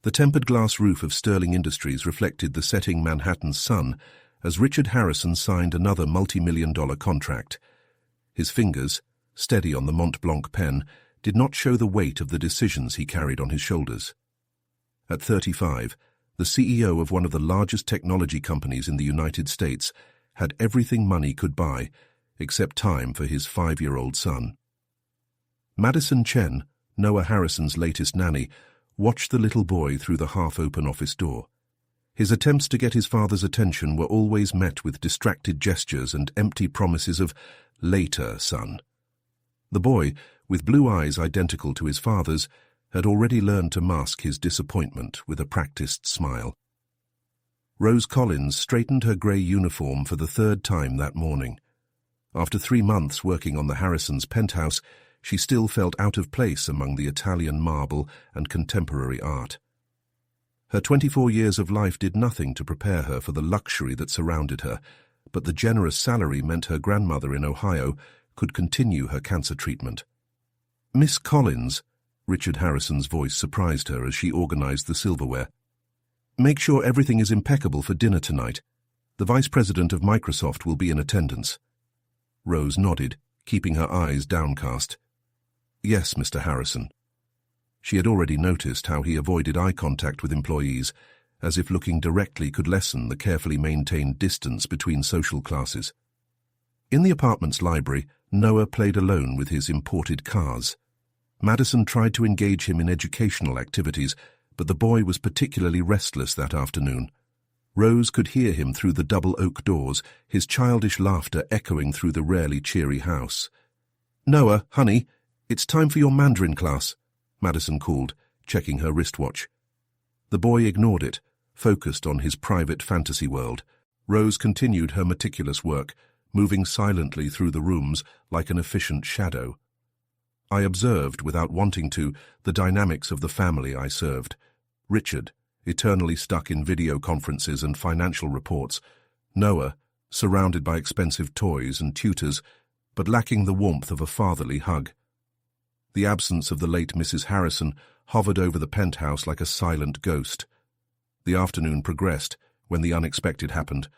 The tempered glass roof of Sterling Industries reflected the setting Manhattan sun as Richard Harrison signed another multi-million-dollar contract. His fingers, steady on the Mont Blanc pen, did not show the weight of the decisions he carried on his shoulders. At 35, the CEO of one of the largest technology companies in the United States had everything money could buy, except time for his 5-year-old son. Madison Chen, Noah Harrison's latest nanny, watched the little boy through the half-open office door. His attempts to get his father's attention were always met with distracted gestures and empty promises of, "Later, son." The boy, with blue eyes identical to his father's, had already learned to mask his disappointment with a practiced smile. Rose Collins straightened her grey uniform for the 3rd time that morning. After 3 months working on the Harrisons' penthouse, she still felt out of place among the Italian marble and contemporary art. Her 24 years of life did nothing to prepare her for the luxury that surrounded her, but the generous salary meant her grandmother in Ohio could continue her cancer treatment. "Miss Collins," Richard Harrison's voice surprised her as she organized the silverware. "Make sure everything is impeccable for dinner tonight. The vice president of Microsoft will be in attendance." Rose nodded, keeping her eyes downcast. "Yes, Mr. Harrison." She had already noticed how he avoided eye contact with employees, as if looking directly could lessen the carefully maintained distance between social classes. In the apartment's library, Noah played alone with his imported cars. Madison tried to engage him in educational activities, but the boy was particularly restless that afternoon. Rose could hear him through the double oak doors, his childish laughter echoing through the rarely cheery house. "Noah, honey, it's time for your Mandarin class," Madison called, checking her wristwatch. The boy ignored it, focused on his private fantasy world. Rose continued her meticulous work, moving silently through the rooms like an efficient shadow. I observed, without wanting to, the dynamics of the family I served. Richard, eternally stuck in video conferences and financial reports. Noah, surrounded by expensive toys and tutors, but lacking the warmth of a fatherly hug. The absence of the late Mrs. Harrison hovered over the penthouse like a silent ghost. The afternoon progressed when the unexpected happened.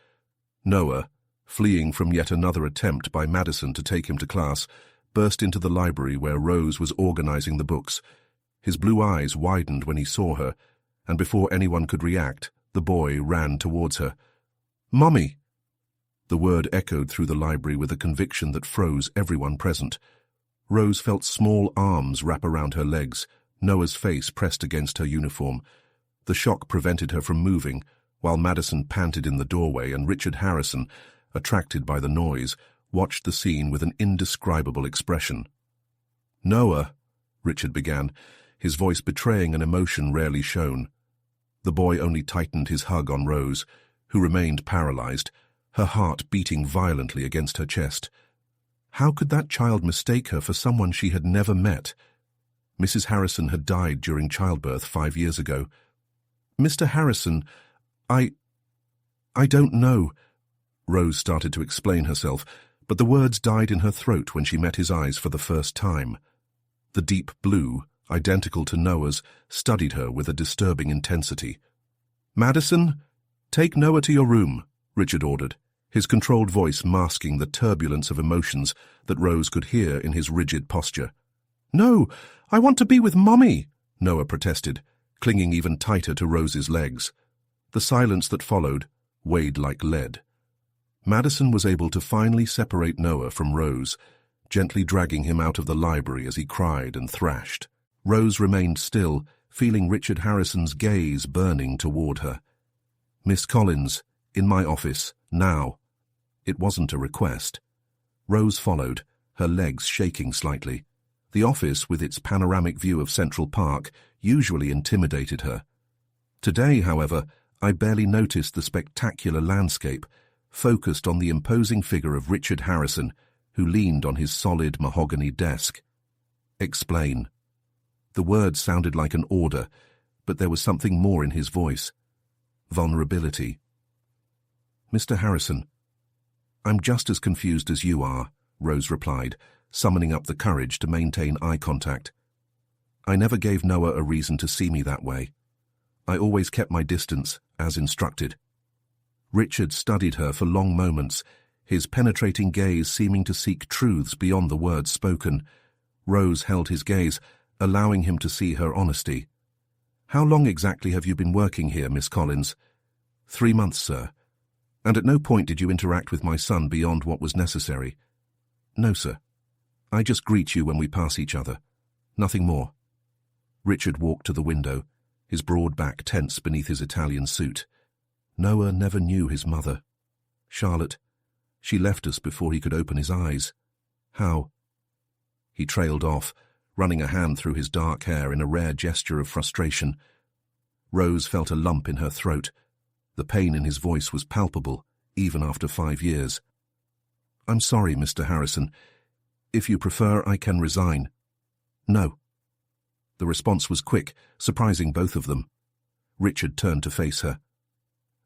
Noah, fleeing from yet another attempt by Madison to take him to class, burst into the library where Rose was organizing the books. His blue eyes widened when he saw her, and before anyone could react, the boy ran towards her. "Mommy!" The word echoed through the library with a conviction that froze everyone present. Rose felt small arms wrap around her legs, Noah's face pressed against her uniform. The shock prevented her from moving, while Madison panted in the doorway and Richard Harrison, attracted by the noise, watched the scene with an indescribable expression. "Noah," Richard began, his voice betraying an emotion rarely shown. The boy only tightened his hug on Rose, who remained paralyzed, her heart beating violently against her chest. How could that child mistake her for someone she had never met? Mrs. Harrison had died during childbirth 5 years ago. "Mr. Harrison, I don't know." Rose started to explain herself, but the words died in her throat when she met his eyes for the first time. The deep blue, identical to Noah's, studied her with a disturbing intensity. "Madison, take Noah to your room," Richard ordered, his controlled voice masking the turbulence of emotions that Rose could hear in his rigid posture. "No, I want to be with Mommy," Noah protested, clinging even tighter to Rose's legs. The silence that followed weighed like lead. Madison was able to finally separate Noah from Rose, gently dragging him out of the library as he cried and thrashed. Rose remained still, feeling Richard Harrison's gaze burning toward her. "Miss Collins, in my office, now." It wasn't a request. Rose followed, her legs shaking slightly. The office, with its panoramic view of Central Park, usually intimidated her. Today, however, I barely noticed the spectacular landscape, focused on the imposing figure of Richard Harrison, who leaned on his solid mahogany desk. "Explain." The words sounded like an order, but there was something more in his voice. Vulnerability. "Mr. Harrison, I'm just as confused as you are," Rose replied, summoning up the courage to maintain eye contact. "I never gave Noah a reason to see me that way. I always kept my distance, as instructed. Richard studied her for long moments, his penetrating gaze seeming to seek truths beyond the words spoken. Rose held his gaze, allowing him to see her honesty. "How long exactly have you been working here, Miss Collins?" 3 months, sir. "And at no point did you interact with my son beyond what was necessary?" "No, sir. I just greet you when we pass each other. Nothing more." Richard walked to the window, his broad back tense beneath his Italian suit. Noah never knew his mother. Charlotte, she left us before he could open his eyes. How? He trailed off, running a hand through his dark hair in a rare gesture of frustration. Rose felt a lump in her throat. The pain in his voice was palpable, even after 5 years. "I'm sorry, Mr. Harrison. If you prefer, I can resign." "No." The response was quick, surprising both of them. Richard turned to face her.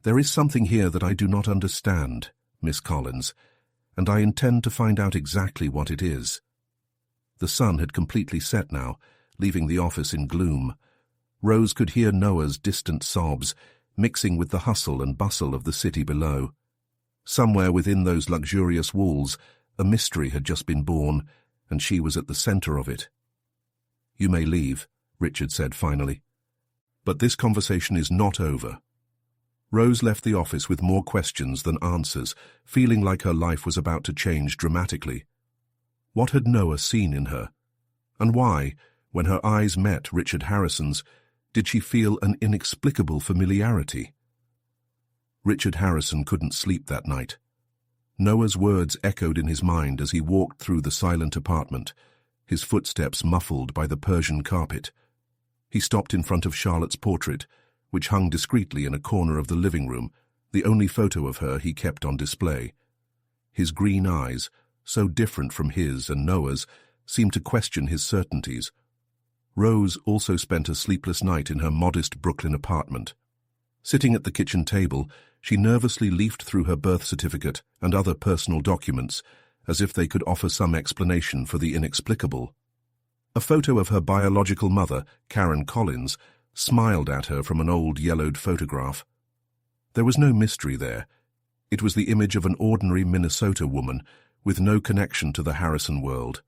"There is something here that I do not understand, Miss Collins, and I intend to find out exactly what it is." The sun had completely set now, leaving the office in gloom. Rose could hear Noah's distant sobs, mixing with the hustle and bustle of the city below. Somewhere within those luxurious walls, a mystery had just been born, and she was at the center of it. "You may leave," Richard said finally. "But this conversation is not over." Rose left the office with more questions than answers, feeling like her life was about to change dramatically. What had Noah seen in her? And why, when her eyes met Richard Harrison's, did she feel an inexplicable familiarity? Richard Harrison couldn't sleep that night. Noah's words echoed in his mind as he walked through the silent apartment, his footsteps muffled by the Persian carpet. He stopped in front of Charlotte's portrait, which hung discreetly in a corner of the living room, the only photo of her he kept on display. His green eyes, so different from his and Noah's, seemed to question his certainties. Rose also spent a sleepless night in her modest Brooklyn apartment. Sitting at the kitchen table, she nervously leafed through her birth certificate and other personal documents, as if they could offer some explanation for the inexplicable. A photo of her biological mother, Karen Collins, smiled at her from an old yellowed photograph. There was no mystery there. It was the image of an ordinary Minnesota woman, with no connection to the Harrison world.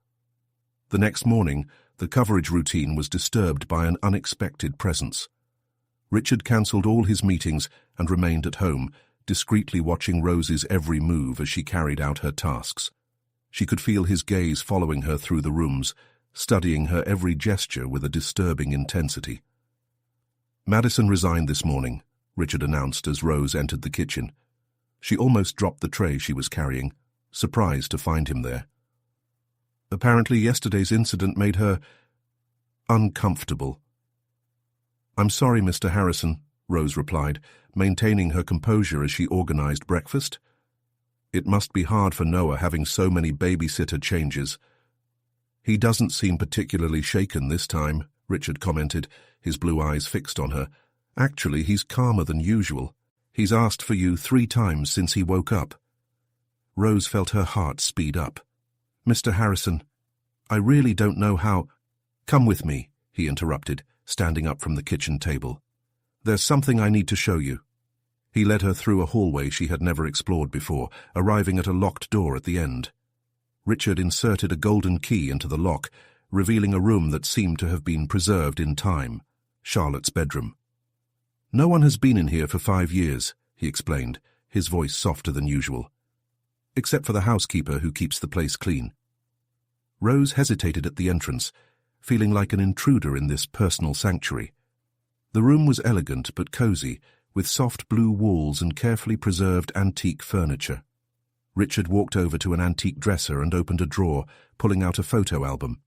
The next morning, the coverage routine was disturbed by an unexpected presence. Richard cancelled all his meetings and remained at home, discreetly watching Rose's every move as she carried out her tasks. She could feel his gaze following her through the rooms, studying her every gesture with a disturbing intensity. "Madison resigned this morning," Richard announced as Rose entered the kitchen. She almost dropped the tray she was carrying, surprised to find him there. "Apparently yesterday's incident made her uncomfortable." "I'm sorry, Mr. Harrison," Rose replied, maintaining her composure as she organized breakfast. "It must be hard for Noah having so many babysitter changes." "He doesn't seem particularly shaken this time," Richard commented, his blue eyes fixed on her. "Actually, he's calmer than usual. He's asked for you 3 times since he woke up." Rose felt her heart speed up. "Mr. Harrison, I really don't know how—" "Come with me," he interrupted, standing up from the kitchen table. "There's something I need to show you." He led her through a hallway she had never explored before, arriving at a locked door at the end. Richard inserted a golden key into the lock, revealing a room that seemed to have been preserved in time, Charlotte's bedroom. "No one has been in here for 5 years," he explained, his voice softer than usual. "Except for the housekeeper who keeps the place clean." Rose hesitated at the entrance, feeling like an intruder in this personal sanctuary. The room was elegant but cozy, with soft blue walls and carefully preserved antique furniture. Richard walked over to an antique dresser and opened a drawer, pulling out a photo album.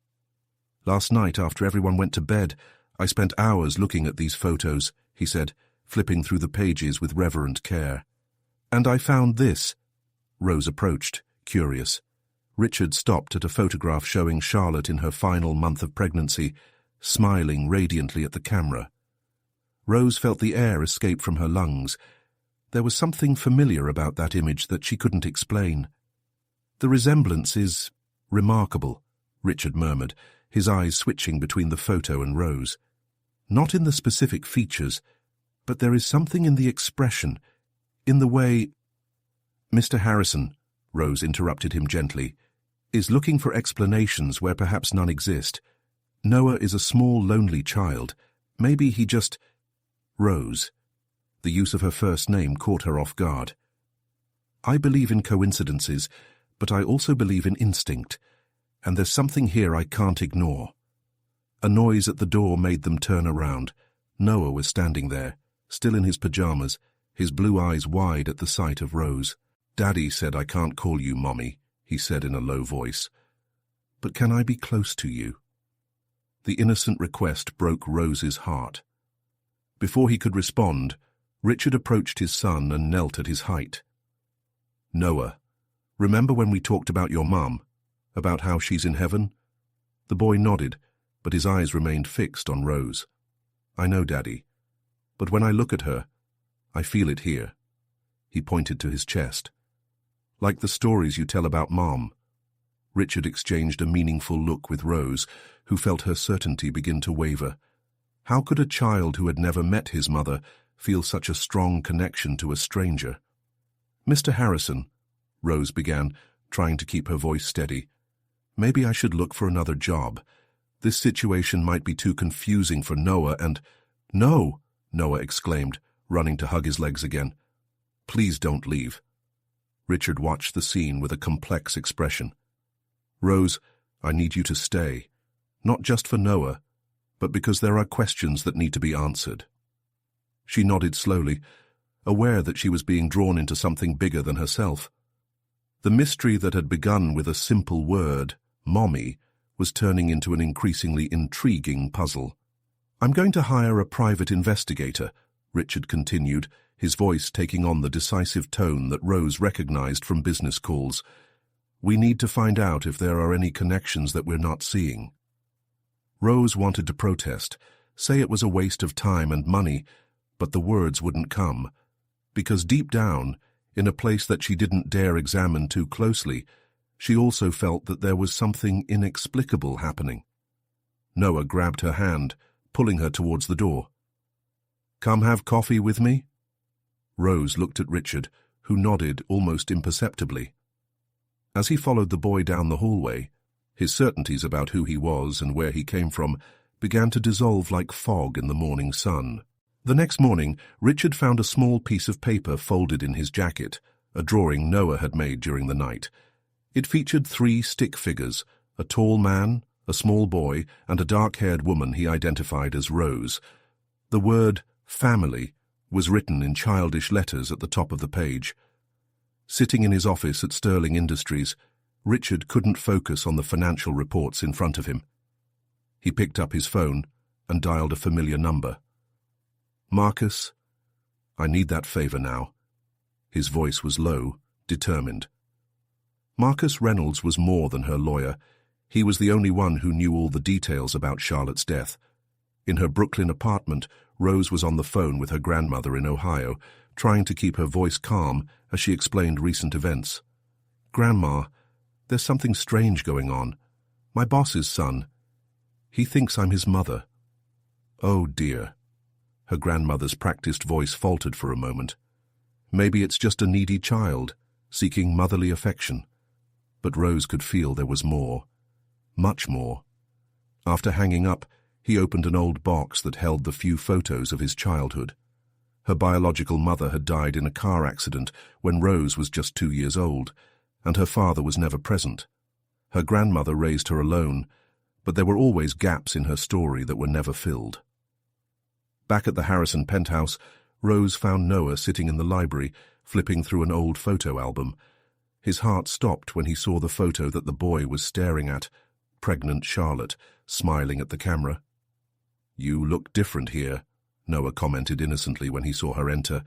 "Last night, after everyone went to bed, I spent hours looking at these photos," he said, flipping through the pages with reverent care. "And I found this." Rose approached, curious. Richard stopped at a photograph showing Charlotte in her final month of pregnancy, smiling radiantly at the camera. Rose felt the air escape from her lungs. There was something familiar about that image that she couldn't explain. "The resemblance is remarkable," Richard murmured, his eyes switching between the photo and Rose. "Not in the specific features, But there is something in the expression, in the way— Mr. Harrison, Rose interrupted him gently, is looking for explanations where perhaps none exist. Noah is a small, lonely child. Maybe he just— Rose. The use of her first name caught her off guard. I believe in coincidences, but I also believe in instinct, and there's something here I can't ignore. A noise at the door made them turn around. Noah was standing there, still in his pajamas, his blue eyes wide at the sight of Rose. Daddy said I can't call you Mommy, he said in a low voice. But can I be close to you? The innocent request broke Rose's heart. Before he could respond, Richard approached his son and knelt at his height. Noah, remember when we talked about your mum? About how she's in heaven? The boy nodded, but his eyes remained fixed on Rose. I know, Daddy. But when I look at her, I feel it here. He pointed to his chest. Like the stories you tell about Mom. Richard exchanged a meaningful look with Rose, who felt her certainty begin to waver. How could a child who had never met his mother feel such a strong connection to a stranger? Mr. Harrison, Rose began, trying to keep her voice steady. Maybe I should look for another job. This situation might be too confusing for Noah and— No, Noah exclaimed, running to hug his legs again. Please don't leave. Richard watched the scene with a complex expression. Rose, I need you to stay. Not just for Noah, but because there are questions that need to be answered. She nodded slowly, aware that she was being drawn into something bigger than herself. The mystery that had begun with a simple word, Mommy, was turning into an increasingly intriguing puzzle. I'm going to hire a private investigator, Richard continued, his voice taking on the decisive tone that Rose recognized from business calls. We need to find out if there are any connections that we're not seeing. Rose wanted to protest, say it was a waste of time and money, but the words wouldn't come, because deep down, in a place that she didn't dare examine too closely, she also felt that there was something inexplicable happening. Noah grabbed her hand, pulling her towards the door. Come have coffee with me? Rose looked at Richard, who nodded almost imperceptibly. As he followed the boy down the hallway, his certainties about who he was and where he came from began to dissolve like fog in the morning sun. The next morning, Richard found a small piece of paper folded in his jacket, a drawing Noah had made during the night. It featured 3 stick figures, a tall man, a small boy, and a dark-haired woman he identified as Rose. The word family was written in childish letters at the top of the page. Sitting in his office at Sterling Industries, Richard couldn't focus on the financial reports in front of him. He picked up his phone and dialed a familiar number. Marcus, I need that favor now. His voice was low, determined. Marcus Reynolds was more than her lawyer. He was the only one who knew all the details about Charlotte's death. In her Brooklyn apartment, Rose was on the phone with her grandmother in Ohio, trying to keep her voice calm as she explained recent events. Grandma, there's something strange going on. My boss's son. He thinks I'm his mother. Oh dear. Her grandmother's practiced voice faltered for a moment. Maybe it's just a needy child, seeking motherly affection. But Rose could feel there was more. Much more. After hanging up, he opened an old box that held the few photos of his childhood. Her biological mother had died in a car accident when Rose was just 2 years old, and her father was never present. Her grandmother raised her alone, but there were always gaps in her story that were never filled. Back at the Harrison penthouse, Rose found Noah sitting in the library, flipping through an old photo album. His heart stopped when he saw the photo that the boy was staring at, pregnant Charlotte, smiling at the camera. You look different here, Noah commented innocently when he saw her enter.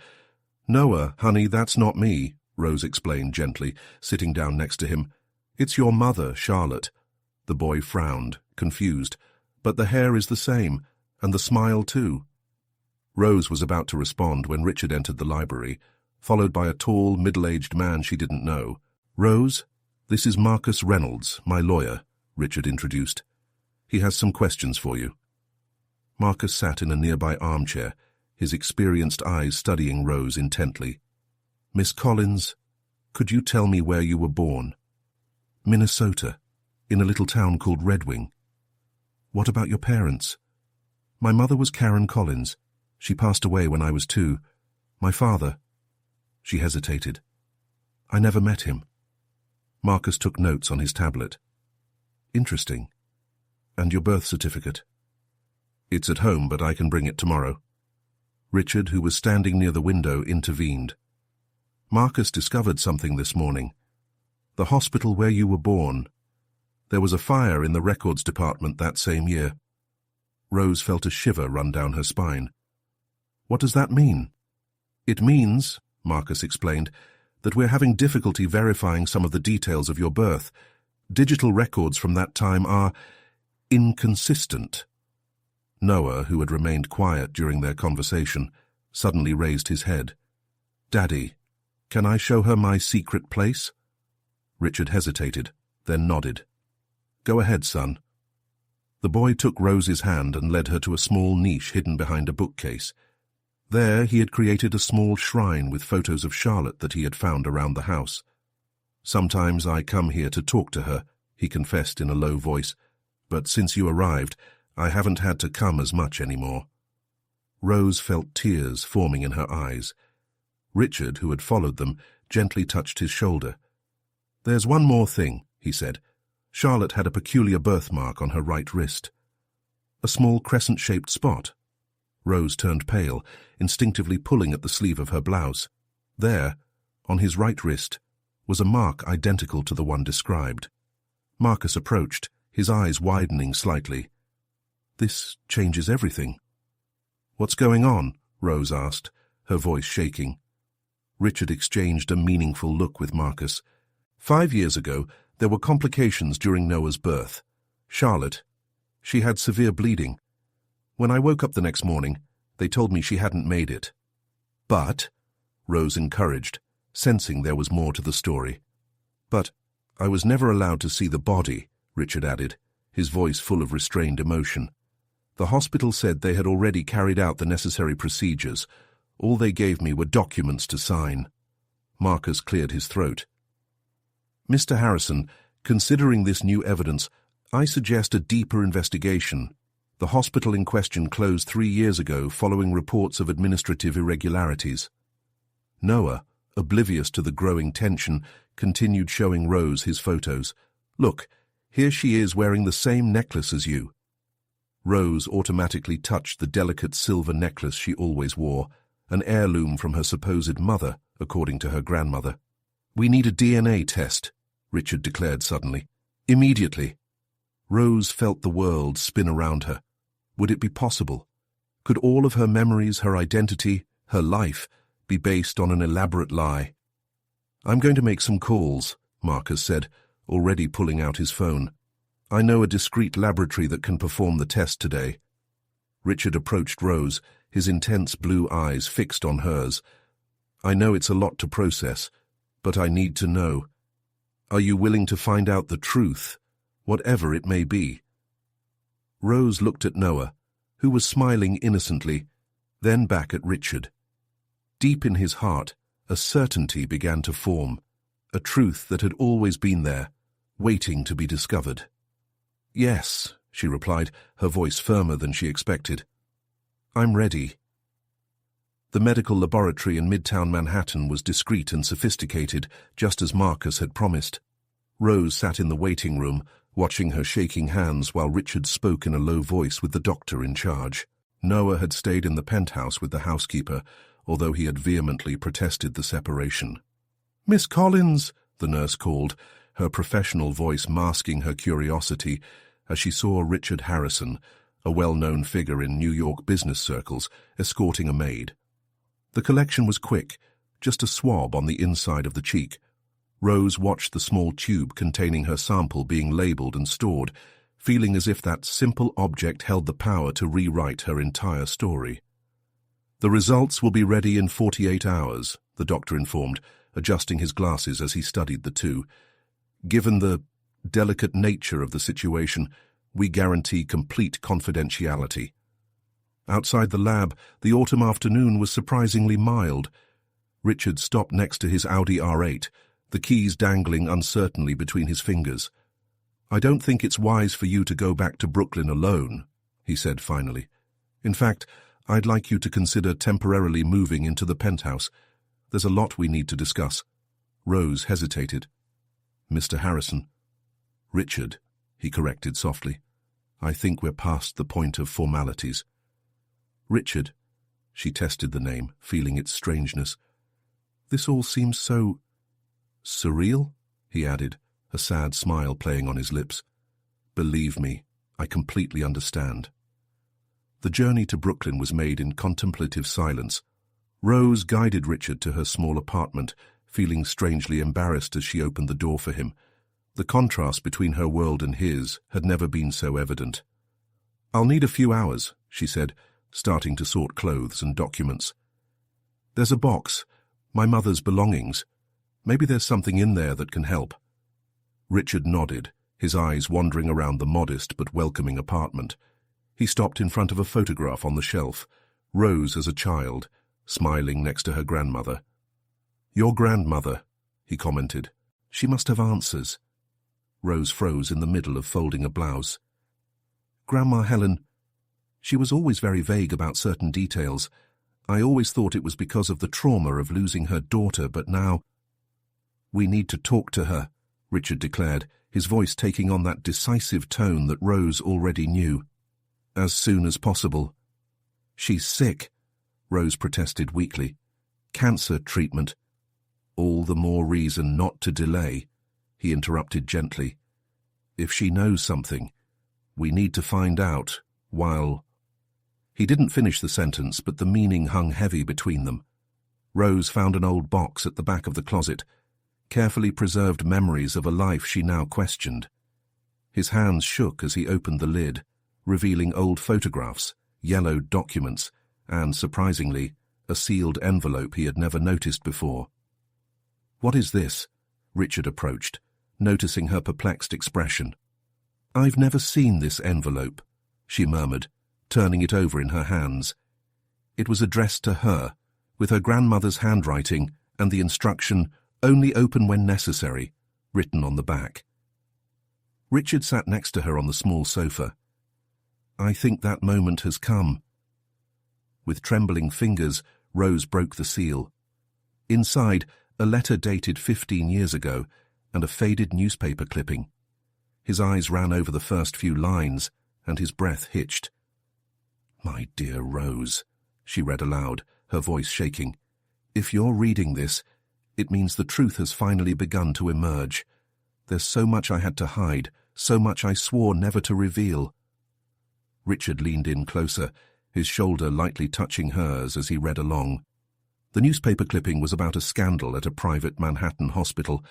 Noah, honey, that's not me, Rose explained gently, sitting down next to him. It's your mother, Charlotte. The boy frowned, confused. But the hair is the same, and the smile too. Rose was about to respond when Richard entered the library, followed by a tall, middle-aged man she didn't know. Rose, this is Marcus Reynolds, my lawyer, Richard introduced. He has some questions for you. Marcus sat in a nearby armchair, his experienced eyes studying Rose intently. "Miss Collins, could you tell me where you were born?" "Minnesota, in a little town called Red Wing." "What about your parents?" "My mother was Karen Collins. She passed away when I was 2. My father—" She hesitated. "I never met him." Marcus took notes on his tablet. "Interesting. And your birth certificate?" "It's at home, but I can bring it tomorrow." Richard, who was standing near the window, intervened. "Marcus discovered something this morning. The hospital where you were born. There was a fire in the records department that same year." Rose felt a shiver run down her spine. "What does that mean?" "It means," Marcus explained, "that we're having difficulty verifying some of the details of your birth. Digital records from that time are inconsistent." Noah, who had remained quiet during their conversation, suddenly raised his head. "Daddy, can I show her my secret place?" Richard hesitated, then nodded. "Go ahead, son." The boy took Rose's hand and led her to a small niche hidden behind a bookcase. There he had created a small shrine with photos of Charlotte that he had found around the house. "Sometimes I come here to talk to her," he confessed in a low voice, "but since you arrived, I haven't had to come as much anymore." Rose felt tears forming in her eyes. Richard, who had followed them, gently touched his shoulder. "There's one more thing," he said. "Charlotte had a peculiar birthmark on her right wrist." "A small crescent-shaped spot?" Rose turned pale, instinctively pulling at the sleeve of her blouse. There, on his right wrist, was a mark identical to the one described. Marcus approached, his eyes widening slightly. "This changes everything." "What's going on?" Rose asked, her voice shaking. Richard exchanged a meaningful look with Marcus. 5 years ago, there were complications during Noah's birth. Charlotte, she had severe bleeding. When I woke up the next morning, they told me she hadn't made it." "But," Rose encouraged, sensing there was more to the story. "But I was never allowed to see the body," Richard added, his voice full of restrained emotion. "The hospital said they had already carried out the necessary procedures. All they gave me were documents to sign." Marcus cleared his throat. "Mr. Harrison, considering this new evidence, I suggest a deeper investigation. The hospital in question closed 3 years ago following reports of administrative irregularities." Noah, oblivious to the growing tension, continued showing Rose his photos. "Look, here she is wearing the same necklace as you." Rose automatically touched the delicate silver necklace she always wore, an heirloom from her supposed mother, according to her grandmother. "We need a DNA test," Richard declared suddenly. "Immediately." Rose felt the world spin around her. Would it be possible? Could all of her memories, her identity, her life, be based on an elaborate lie? "I'm going to make some calls," Marcus said, already pulling out his phone. "I know a discreet laboratory that can perform the test today." Richard approached Rose, his intense blue eyes fixed on hers. "I know it's a lot to process, but I need to know. Are you willing to find out the truth, whatever it may be?" Rose looked at Noah, who was smiling innocently, then back at Richard. Deep in his heart, a certainty began to form, a truth that had always been there, waiting to be discovered. "Yes," she replied, her voice firmer than she expected. "I'm ready." The medical laboratory in Midtown Manhattan was discreet and sophisticated, just as Marcus had promised. Rose sat in the waiting room, watching her shaking hands while Richard spoke in a low voice with the doctor in charge. Noah had stayed in the penthouse with the housekeeper, although he had vehemently protested the separation. "Miss Collins," the nurse called, her professional voice masking her curiosity as she saw Richard Harrison, a well-known figure in New York business circles, escorting a maid. The collection was quick, just a swab on the inside of the cheek. Rose watched the small tube containing her sample being labeled and stored, feeling as if that simple object held the power to rewrite her entire story. "The results will be ready in 48 hours, the doctor informed, adjusting his glasses as he studied the two. "Given the delicate nature of the situation, we guarantee complete confidentiality." Outside the lab, the autumn afternoon was surprisingly mild. Richard stopped next to his Audi R8, the keys dangling uncertainly between his fingers. "I don't think it's wise for you to go back to Brooklyn alone," he said finally. "In fact, I'd like you to consider temporarily moving into the penthouse. There's a lot we need to discuss." Rose hesitated. "Mr. Harrison." "Richard," he corrected softly. "I think we're past the point of formalities." "Richard," she tested the name, feeling its strangeness. "This all seems so surreal," he added, a sad smile playing on his lips. "Believe me, I completely understand." The journey to Brooklyn was made in contemplative silence. Rose guided Richard to her small apartment, feeling strangely embarrassed as she opened the door for him. The contrast between her world and his had never been so evident. "I'll need a few hours," she said, starting to sort clothes and documents. "There's a box, my mother's belongings. Maybe there's something in there that can help." Richard nodded, his eyes wandering around the modest but welcoming apartment. He stopped in front of a photograph on the shelf, Rose as a child, smiling next to her grandmother. "Your grandmother," he commented. "She must have answers." Rose froze in the middle of folding a blouse. "Grandma Helen, she was always very vague about certain details. I always thought it was because of the trauma of losing her daughter, but now—" "We need to talk to her," Richard declared, his voice taking on that decisive tone that Rose already knew. "As soon as possible." "She's sick," Rose protested weakly. "Cancer treatment." "All the more reason not to delay," he interrupted gently. "If she knows something, we need to find out while—" He didn't finish the sentence, but the meaning hung heavy between them. Rose found an old box at the back of the closet, carefully preserved memories of a life she now questioned. His hands shook as he opened the lid, revealing old photographs, yellowed documents, and, surprisingly, a sealed envelope he had never noticed before. "What is this?" Richard approached, noticing her perplexed expression. "I've never seen this envelope," she murmured, turning it over in her hands. It was addressed to her, with her grandmother's handwriting and the instruction, "Only open when necessary," written on the back. Richard sat next to her on the small sofa. "I think that moment has come." With trembling fingers, Rose broke the seal. Inside, a letter dated 15 years ago and a faded newspaper clipping. His eyes ran over the first few lines, and his breath hitched. "My dear Rose," she read aloud, her voice shaking. "If you're reading this, it means the truth has finally begun to emerge. There's so much I had to hide, so much I swore never to reveal." Richard leaned in closer, his shoulder lightly touching hers as he read along. The newspaper clipping was about a scandal at a private Manhattan hospital,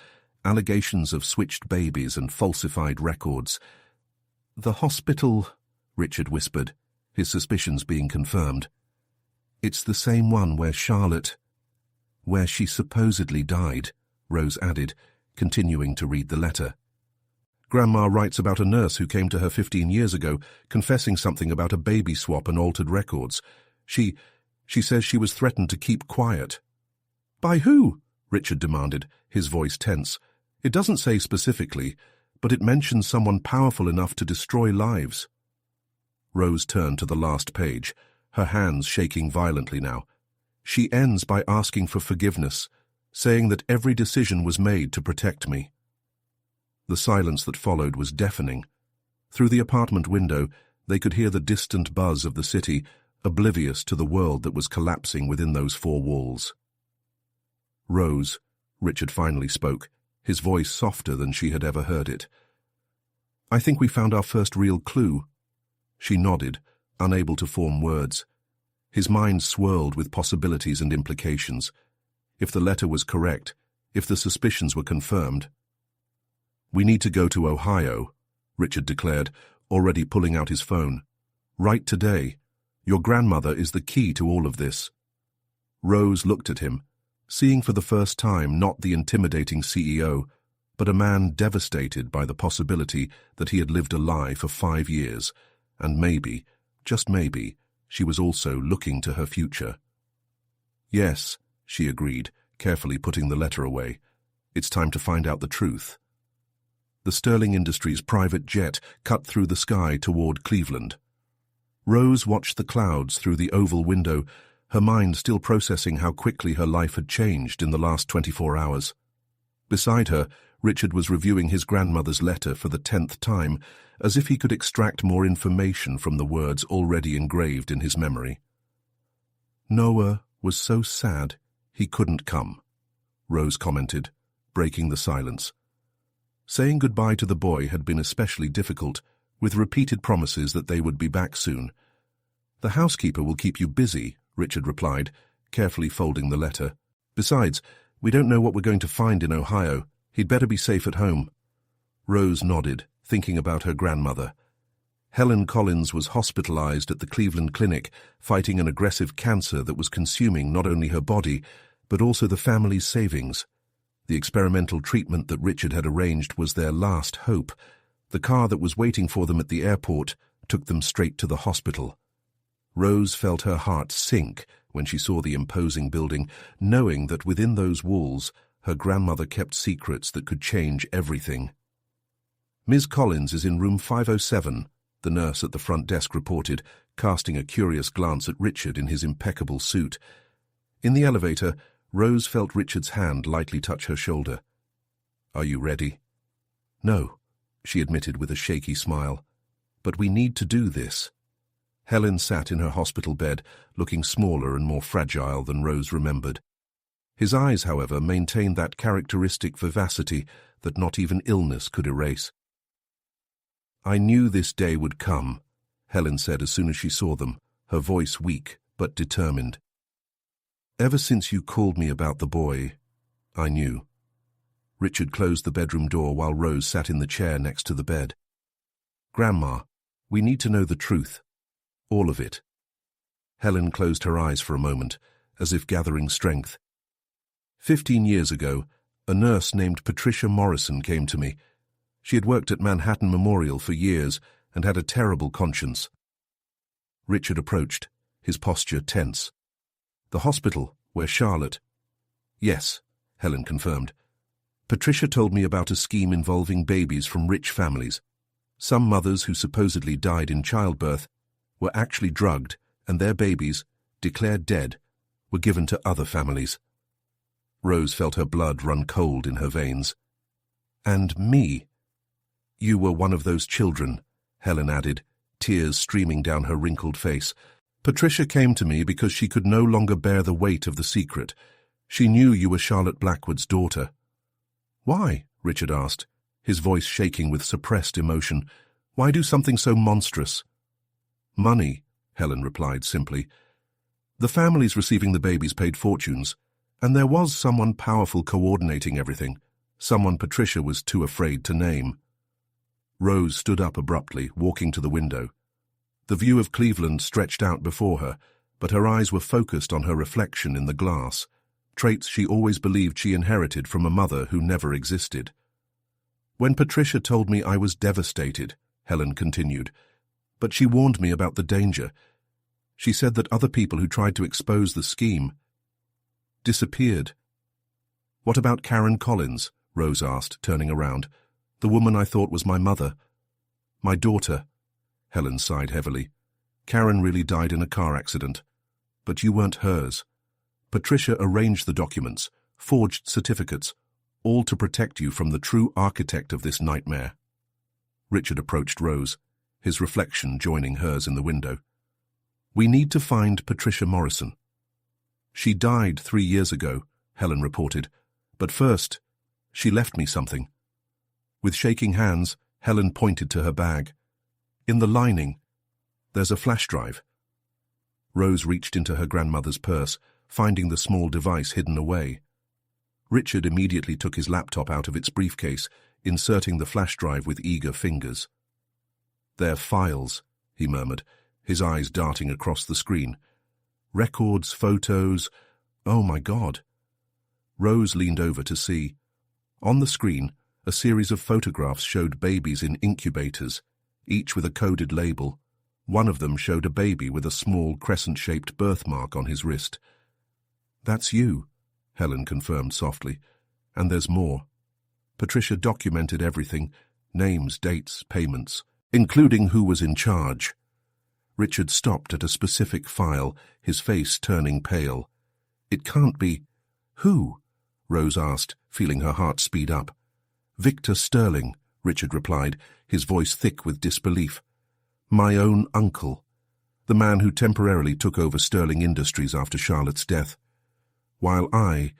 allegations of switched babies and falsified records. "The hospital," Richard whispered, his suspicions being confirmed. "It's the same one where she supposedly died," Rose added, continuing to read the letter. "Grandma writes about a nurse who came to her 15 years ago, confessing something about a baby swap and altered records. She says she was threatened to keep quiet." "By who?" Richard demanded, his voice tense. "It doesn't say specifically, but it mentions someone powerful enough to destroy lives." Rose turned to the last page, her hands shaking violently now. "She ends by asking for forgiveness, saying that every decision was made to protect me." The silence that followed was deafening. Through the apartment window, they could hear the distant buzz of the city, oblivious to the world that was collapsing within those four walls. "Rose," Richard finally spoke, his voice softer than she had ever heard it. "I think we found our first real clue." She nodded, unable to form words. His mind swirled with possibilities and implications. If the letter was correct, if the suspicions were confirmed. "We need to go to Ohio," Richard declared, already pulling out his phone. "Right today. Your grandmother is the key to all of this." Rose looked at him, seeing for the first time not the intimidating CEO, but a man devastated by the possibility that he had lived a lie for 5 years, and maybe, just maybe, she was also looking to her future. "Yes," she agreed, carefully putting the letter away. "It's time to find out the truth." The Sterling Industries private jet cut through the sky toward Cleveland. Rose watched the clouds through the oval window, her mind still processing how quickly her life had changed in the last 24 hours. Beside her, Richard was reviewing his grandmother's letter for the 10th time, as if he could extract more information from the words already engraved in his memory. "Noah was so sad he couldn't come," Rose commented, breaking the silence. Saying goodbye to the boy had been especially difficult, with repeated promises that they would be back soon. "The housekeeper will keep you busy," Richard replied, carefully folding the letter. "Besides, we don't know what we're going to find in Ohio. He'd better be safe at home." Rose nodded, thinking about her grandmother. Helen Collins was hospitalized at the Cleveland Clinic, fighting an aggressive cancer that was consuming not only her body, but also the family's savings. The experimental treatment that Richard had arranged was their last hope. The car that was waiting for them at the airport took them straight to the hospital. Rose felt her heart sink when she saw the imposing building, knowing that within those walls her grandmother kept secrets that could change everything. "Ms. Collins is in room 507, the nurse at the front desk reported, casting a curious glance at Richard in his impeccable suit. In the elevator, Rose felt Richard's hand lightly touch her shoulder. "Are you ready?" "No," she admitted with a shaky smile. "But we need to do this." Helen sat in her hospital bed, looking smaller and more fragile than Rose remembered. His eyes, however, maintained that characteristic vivacity that not even illness could erase. "I knew this day would come," Helen said as soon as she saw them, her voice weak but determined. "Ever since you called me about the boy, I knew." Richard closed the bedroom door while Rose sat in the chair next to the bed. "Grandma, we need to know the truth. All of it." Helen closed her eyes for a moment, as if gathering strength. 15 years ago, a nurse named Patricia Morrison came to me. She had worked at Manhattan Memorial for years and had a terrible conscience. Richard approached, his posture tense. "The hospital, where Charlotte—" "Yes," Helen confirmed. "Patricia told me about a scheme involving babies from rich families. Some mothers who supposedly died in childbirth were actually drugged, and their babies, declared dead, were given to other families." Rose felt her blood run cold in her veins. "And me." "You were one of those children," Helen added, tears streaming down her wrinkled face. "Patricia came to me because she could no longer bear the weight of the secret. She knew you were Charlotte Blackwood's daughter." "Why?" Richard asked, his voice shaking with suppressed emotion. "Why do something so monstrous?" "Money," Helen replied simply. "The families receiving the babies paid fortunes, and there was someone powerful coordinating everything, someone Patricia was too afraid to name." Rose stood up abruptly, walking to the window. The view of Cleveland stretched out before her, but her eyes were focused on her reflection in the glass, traits she always believed she inherited from a mother who never existed. "When Patricia told me I was devastated," Helen continued, "but she warned me about the danger. She said that other people who tried to expose the scheme disappeared." "What about Karen Collins?" Rose asked, turning around. "The woman I thought was my mother." "My daughter." Helen sighed heavily. "Karen really died in a car accident. But you weren't hers. Patricia arranged the documents, forged certificates, all to protect you from the true architect of this nightmare." Richard approached Rose, his reflection joining hers in the window. "We need to find Patricia Morrison." "She died 3 years ago," Helen reported. "But first, she left me something." With shaking hands, Helen pointed to her bag. "In the lining, there's a flash drive." Rose reached into her grandmother's purse, finding the small device hidden away. Richard immediately took his laptop out of its briefcase, inserting the flash drive with eager fingers. "They're files," he murmured, his eyes darting across the screen. "Records, photos. Oh my God." Rose leaned over to see. On the screen, a series of photographs showed babies in incubators, each with a coded label. One of them showed a baby with a small crescent-shaped birthmark on his wrist. "That's you," Helen confirmed softly. "And there's more." Patricia documented everything, names, dates, payments, including who was in charge. Richard stopped at a specific file, his face turning pale. "It can't be—" "Who?" Rose asked, feeling her heart speed up. "Victor Sterling," Richard replied, his voice thick with disbelief. "My own uncle, the man who temporarily took over Sterling Industries after Charlotte's death, while I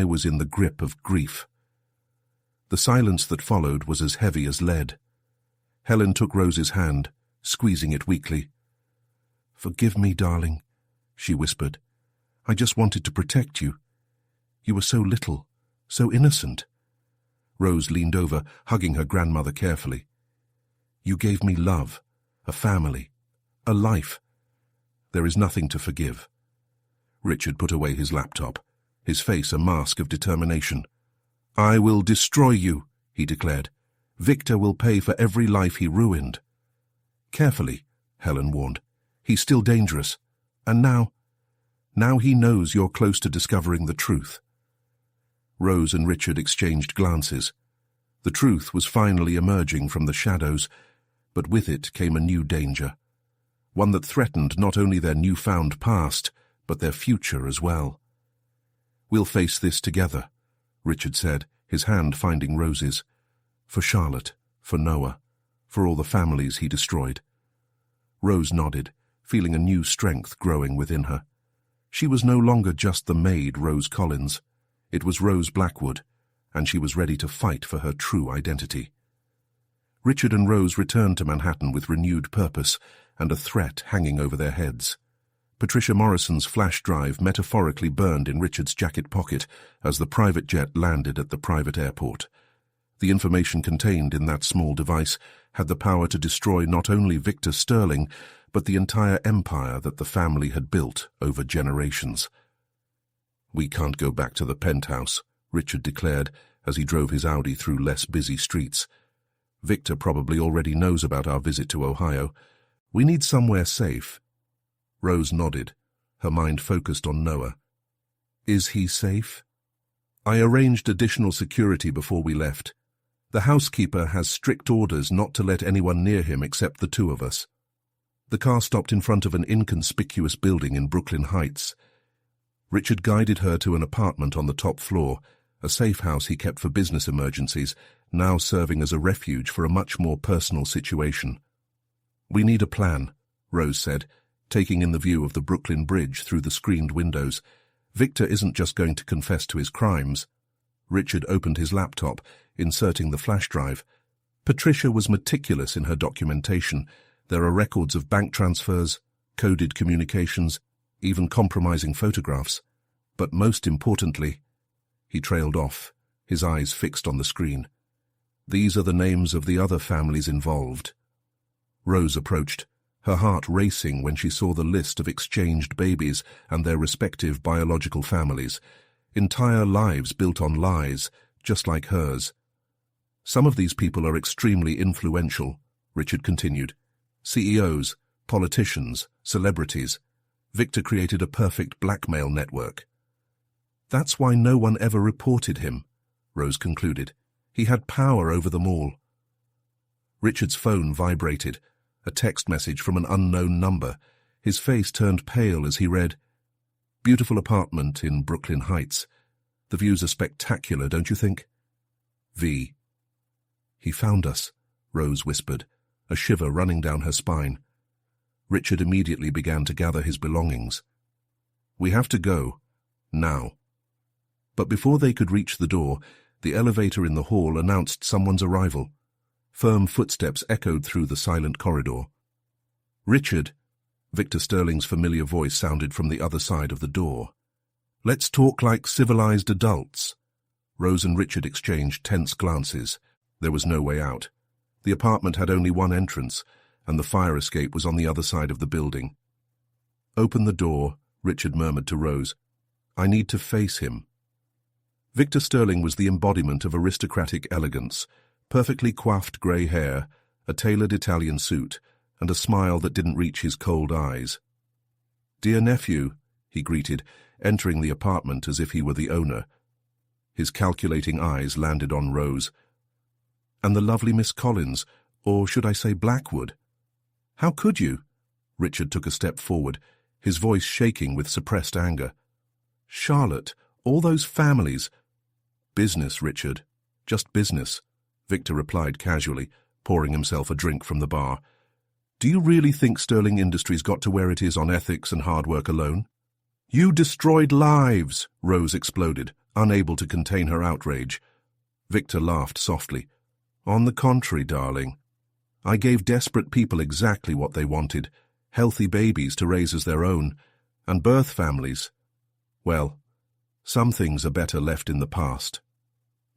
was in the grip of grief." The silence that followed was as heavy as lead. Helen took Rose's hand, squeezing it weakly. "Forgive me, darling," she whispered. "I just wanted to protect you. You were so little, so innocent." Rose leaned over, hugging her grandmother carefully. "You gave me love, a family, a life. There is nothing to forgive." Richard put away his laptop, his face a mask of determination. "I will destroy you," he declared. "Victor will pay for every life he ruined." "Carefully," Helen warned. "He's still dangerous. And now he knows you're close to discovering the truth." Rose and Richard exchanged glances. The truth was finally emerging from the shadows, but with it came a new danger. One that threatened not only their newfound past, but their future as well. "We'll face this together," Richard said, his hand finding Rose's. "For Charlotte, for Noah, for all the families he destroyed." Rose nodded, feeling a new strength growing within her. She was no longer just the maid Rose Collins. It was Rose Blackwood, and she was ready to fight for her true identity. Richard and Rose returned to Manhattan with renewed purpose and a threat hanging over their heads. Patricia Morrison's flash drive metaphorically burned in Richard's jacket pocket as the private jet landed at the private airport. The information contained in that small device had the power to destroy not only Victor Sterling, but the entire empire that the family had built over generations. "We can't go back to the penthouse," Richard declared as he drove his Audi through less busy streets. "Victor probably already knows about our visit to Ohio. We need somewhere safe." Rose nodded, her mind focused on Noah. "Is he safe?" "I arranged additional security before we left. The housekeeper has strict orders not to let anyone near him except the two of us." The car stopped in front of an inconspicuous building in Brooklyn Heights. Richard guided her to an apartment on the top floor, a safe house he kept for business emergencies, now serving as a refuge for a much more personal situation. "We need a plan," Rose said, taking in the view of the Brooklyn Bridge through the screened windows. "Victor isn't just going to confess to his crimes." Richard opened his laptop, inserting the flash drive. Patricia was meticulous in her documentation. There are records of bank transfers, coded communications, even compromising photographs. But most importantly, he trailed off, his eyes fixed on the screen. "These are the names of the other families involved." Rose approached, her heart racing when she saw the list of exchanged babies and their respective biological families, entire lives built on lies, just like hers. "Some of these people are extremely influential," Richard continued. "CEOs, politicians, celebrities. Victor created a perfect blackmail network." "That's why no one ever reported him," Rose concluded. "He had power over them all." Richard's phone vibrated, a text message from an unknown number. His face turned pale as he read, "Beautiful apartment in Brooklyn Heights. The views are spectacular, don't you think? V." "He found us," Rose whispered, a shiver running down her spine. Richard immediately began to gather his belongings. "We have to go. Now." But before they could reach the door, the elevator in the hall announced someone's arrival. Firm footsteps echoed through the silent corridor. "Richard," Victor Sterling's familiar voice sounded from the other side of the door. "Let's talk like civilized adults." Rose and Richard exchanged tense glances. There was no way out. The apartment had only one entrance, and the fire escape was on the other side of the building. "Open the door," Richard murmured to Rose. "I need to face him." Victor Sterling was the embodiment of aristocratic elegance, perfectly coiffed grey hair, a tailored Italian suit, and a smile that didn't reach his cold eyes. "Dear nephew," he greeted, entering the apartment as if he were the owner. His calculating eyes landed on Rose. "And the lovely Miss Collins, or should I say Blackwood? How could you?" Richard took a step forward, his voice shaking with suppressed anger. "Charlotte, all those families—" "Business, Richard. Just business," Victor replied casually, pouring himself a drink from the bar. "Do you really think Sterling Industries got to where it is on ethics and hard work alone?" "You destroyed lives," Rose exploded, unable to contain her outrage. Victor laughed softly. "On the contrary, darling. I gave desperate people exactly what they wanted, healthy babies to raise as their own, and birth families. Well, some things are better left in the past."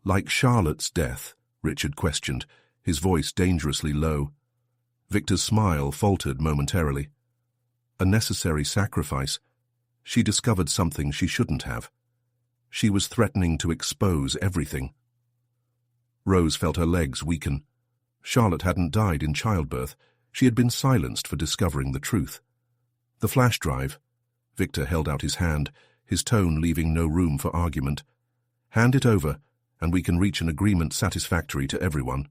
"Like Charlotte's death?" Richard questioned, his voice dangerously low. Victor's smile faltered momentarily. "A necessary sacrifice. She discovered something she shouldn't have. She was threatening to expose everything." Rose felt her legs weaken. Charlotte hadn't died in childbirth. She had been silenced for discovering the truth. "The flash drive." Victor held out his hand, his tone leaving no room for argument. "Hand it over, and we can reach an agreement satisfactory to everyone."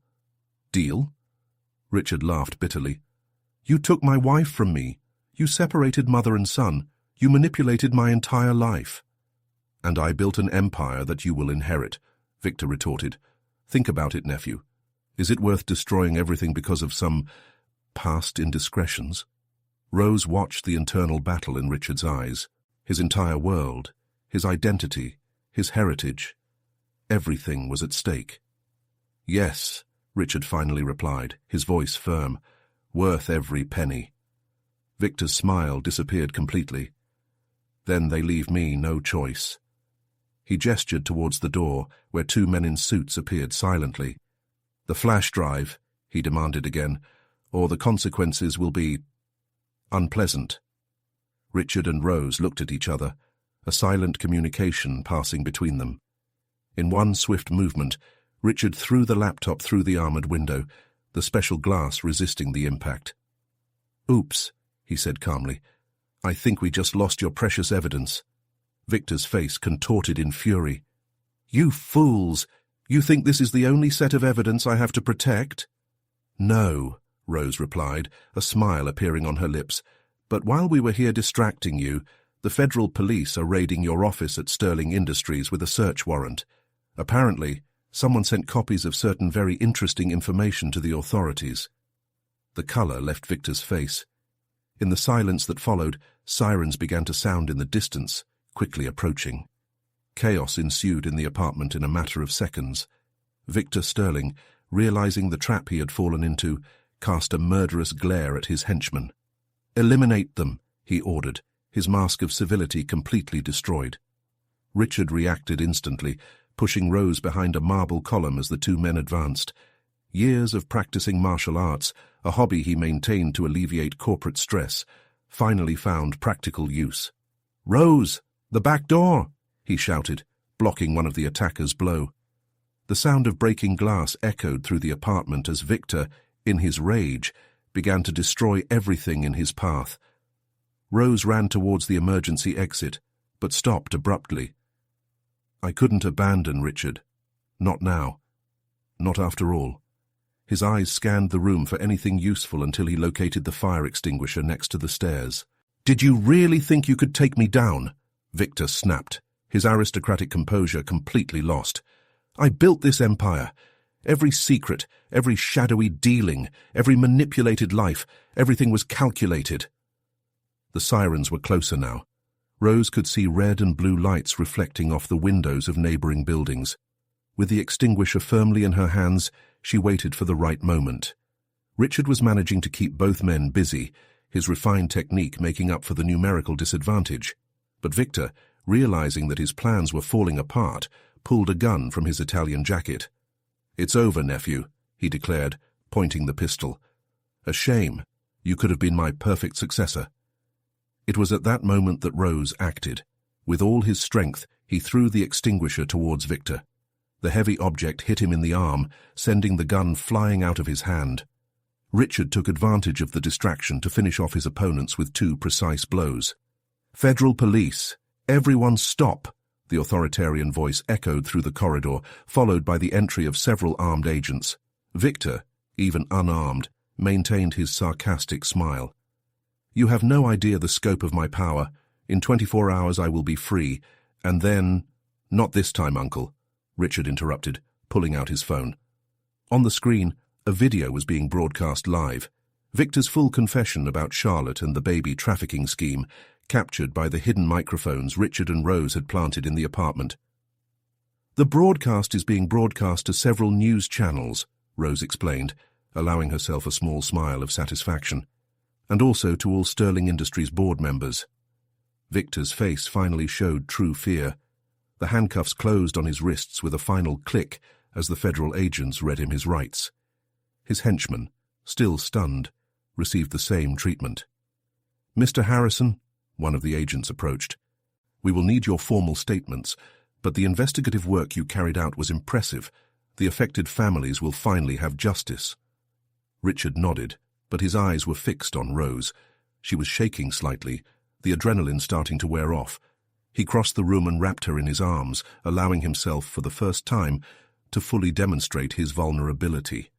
"Deal?" Richard laughed bitterly. "You took my wife from me. You separated mother and son. You manipulated my entire life." "And I built an empire that you will inherit," Victor retorted. "Think about it, nephew. Is it worth destroying everything because of some past indiscretions?" Rose watched the internal battle in Richard's eyes. His entire world, his identity, his heritage, everything was at stake. "Yes," Richard finally replied, his voice firm. "Worth every penny." Victor's smile disappeared completely. "Then they leave me no choice." He gestured towards the door, where two men in suits appeared silently. "The flash drive," he demanded again, "or the consequences will be unpleasant." Richard and Rose looked at each other, a silent communication passing between them. In one swift movement, Richard threw the laptop through the armored window, the special glass resisting the impact. "Oops," he said calmly. "I think we just lost your precious evidence." Victor's face contorted in fury. "You fools! You think this is the only set of evidence I have to protect?" "No," Rose replied, a smile appearing on her lips. "But while we were here distracting you, the federal police are raiding your office at Sterling Industries with a search warrant. Apparently, someone sent copies of certain very interesting information to the authorities." The color left Victor's face. In the silence that followed, sirens began to sound in the distance, quickly approaching. Chaos ensued in the apartment in a matter of seconds. Victor Sterling, realizing the trap he had fallen into, cast a murderous glare at his henchmen. "Eliminate them," he ordered, his mask of civility completely destroyed. Richard reacted instantly, pushing Rose behind a marble column as the two men advanced. Years of practicing martial arts, a hobby he maintained to alleviate corporate stress, finally found practical use. "Rose, the back door!" he shouted, blocking one of the attacker's blow. The sound of breaking glass echoed through the apartment as Victor, in his rage, began to destroy everything in his path. Rose ran towards the emergency exit, but stopped abruptly. "I couldn't abandon Richard. Not now. Not after all." His eyes scanned the room for anything useful until he located the fire extinguisher next to the stairs. "Did you really think you could take me down?" Victor snapped, his aristocratic composure completely lost. "I built this empire. Every secret, every shadowy dealing, every manipulated life, everything was calculated." The sirens were closer now. Rose could see red and blue lights reflecting off the windows of neighboring buildings. With the extinguisher firmly in her hands, she waited for the right moment. Richard was managing to keep both men busy, his refined technique making up for the numerical disadvantage. But Victor, realizing that his plans were falling apart, pulled a gun from his Italian jacket. "It's over, nephew," he declared, pointing the pistol. "A shame. You could have been my perfect successor." It was at that moment that Rose acted. With all his strength, he threw the extinguisher towards Victor. The heavy object hit him in the arm, sending the gun flying out of his hand. Richard took advantage of the distraction to finish off his opponents with 2 precise blows. "Federal police! Everyone stop!" The authoritarian voice echoed through the corridor, followed by the entry of several armed agents. Victor, even unarmed, maintained his sarcastic smile. "You have no idea the scope of my power. In 24 hours I will be free, and then—" "Not this time, Uncle," Richard interrupted, pulling out his phone. On the screen, a video was being broadcast live. Victor's full confession about Charlotte and the baby trafficking scheme, captured by the hidden microphones Richard and Rose had planted in the apartment. "The broadcast is being broadcast to several news channels," Rose explained, allowing herself a small smile of satisfaction, "and also to all Sterling Industries board members." Victor's face finally showed true fear. The handcuffs closed on his wrists with a final click as the federal agents read him his rights. His henchman, still stunned, received the same treatment. "Mr. Harrison," one of the agents approached, "we will need your formal statements, but the investigative work you carried out was impressive. The affected families will finally have justice." Richard nodded, but his eyes were fixed on Rose. She was shaking slightly, the adrenaline starting to wear off. He crossed the room and wrapped her in his arms, allowing himself, for the first time, to fully demonstrate his vulnerability.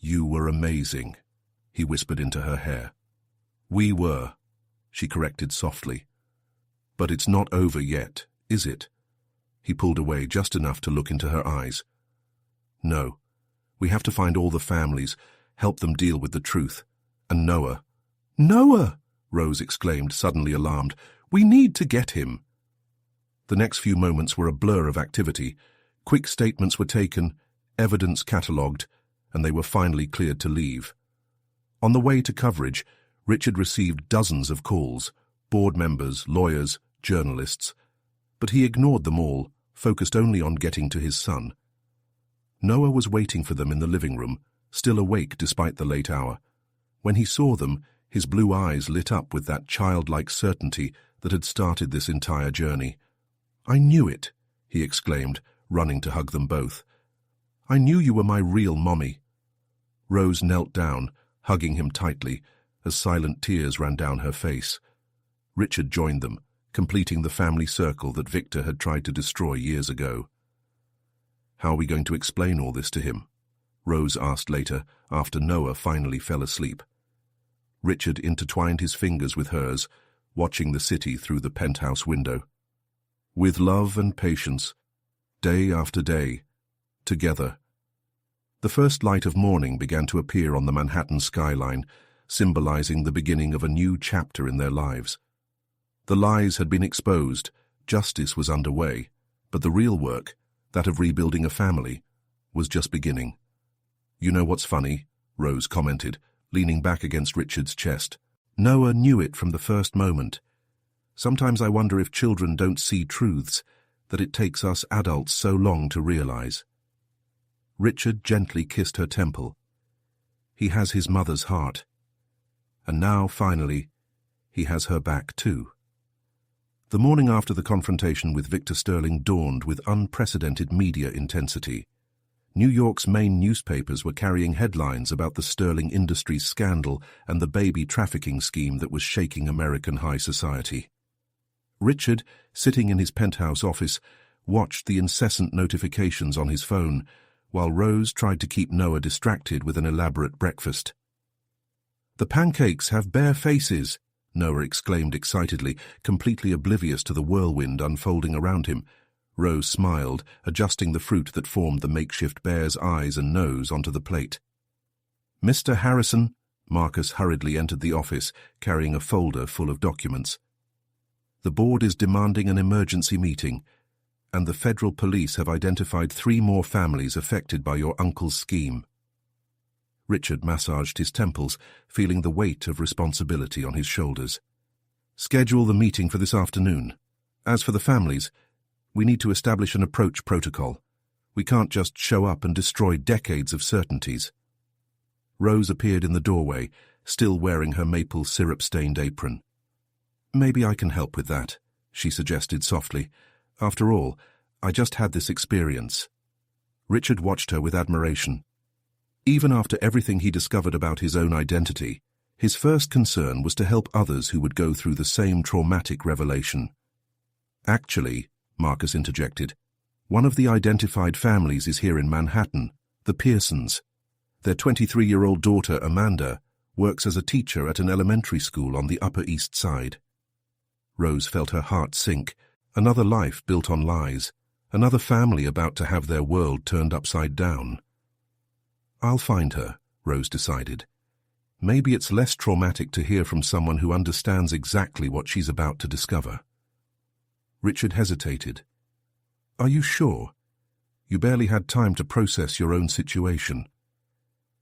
"You were amazing," he whispered into her hair. "We were," she corrected softly. "But it's not over yet, is it?" He pulled away just enough to look into her eyes. "No. We have to find all the families, help them deal with the truth. And Noah." "Noah!" Rose exclaimed, suddenly alarmed. "We need to get him." The next few moments were a blur of activity. Quick statements were taken, evidence catalogued, and they were finally cleared to leave. On the way to coverage, Richard received dozens of calls, board members, lawyers, journalists, but he ignored them all, focused only on getting to his son. Noah was waiting for them in the living room, still awake despite the late hour. When he saw them, his blue eyes lit up with that childlike certainty that had started this entire journey. "I knew it," he exclaimed, running to hug them both. "I knew you were my real mommy." Rose knelt down, hugging him tightly, as silent tears ran down her face. Richard joined them, completing the family circle that Victor had tried to destroy years ago. "How are we going to explain all this to him?" Rose asked later, after Noah finally fell asleep. Richard intertwined his fingers with hers, watching the city through the penthouse window. "With love and patience, day after day, together." The first light of morning began to appear on the Manhattan skyline, symbolizing the beginning of a new chapter in their lives. The lies had been exposed, justice was underway, but the real work, that of rebuilding a family, was just beginning. "You know what's funny?" Rose commented, leaning back against Richard's chest. "Noah knew it from the first moment. Sometimes I wonder if children don't see truths that it takes us adults so long to realize." Richard gently kissed her temple. He has his mother's heart. And now, finally, he has her back too. The morning after the confrontation with Victor Sterling dawned with unprecedented media intensity. New York's main newspapers were carrying headlines about the Sterling Industries scandal and the baby trafficking scheme that was shaking American high society. Richard, sitting in his penthouse office, watched the incessant notifications on his phone, while Rose tried to keep Noah distracted with an elaborate breakfast. "The pancakes have bare faces," Noah exclaimed excitedly, completely oblivious to the whirlwind unfolding around him. Rose smiled, adjusting the fruit that formed the makeshift bear's eyes and nose onto the plate. "Mr. Harrison," Marcus hurriedly entered the office, carrying a folder full of documents. "The board is demanding an emergency meeting, and the federal police have identified 3 more families affected by your uncle's scheme." Richard massaged his temples, feeling the weight of responsibility on his shoulders. "Schedule the meeting for this afternoon. As for the families, we need to establish an approach protocol. We can't just show up and destroy decades of certainties." Rose appeared in the doorway, still wearing her maple syrup-stained apron. "Maybe I can help with that," she suggested softly. "After all, I just had this experience." Richard watched her with admiration. Even after everything he discovered about his own identity, his first concern was to help others who would go through the same traumatic revelation. "Actually," Marcus interjected, "one of the identified families is here in Manhattan, the Pearsons. Their 23-year-old daughter, Amanda, works as a teacher at an elementary school on the Upper East Side." Rose felt her heart sink. Another life built on lies. Another family about to have their world turned upside down. "I'll find her," Rose decided. "Maybe it's less traumatic to hear from someone who understands exactly what she's about to discover." Richard hesitated. "Are you sure? You barely had time to process your own situation."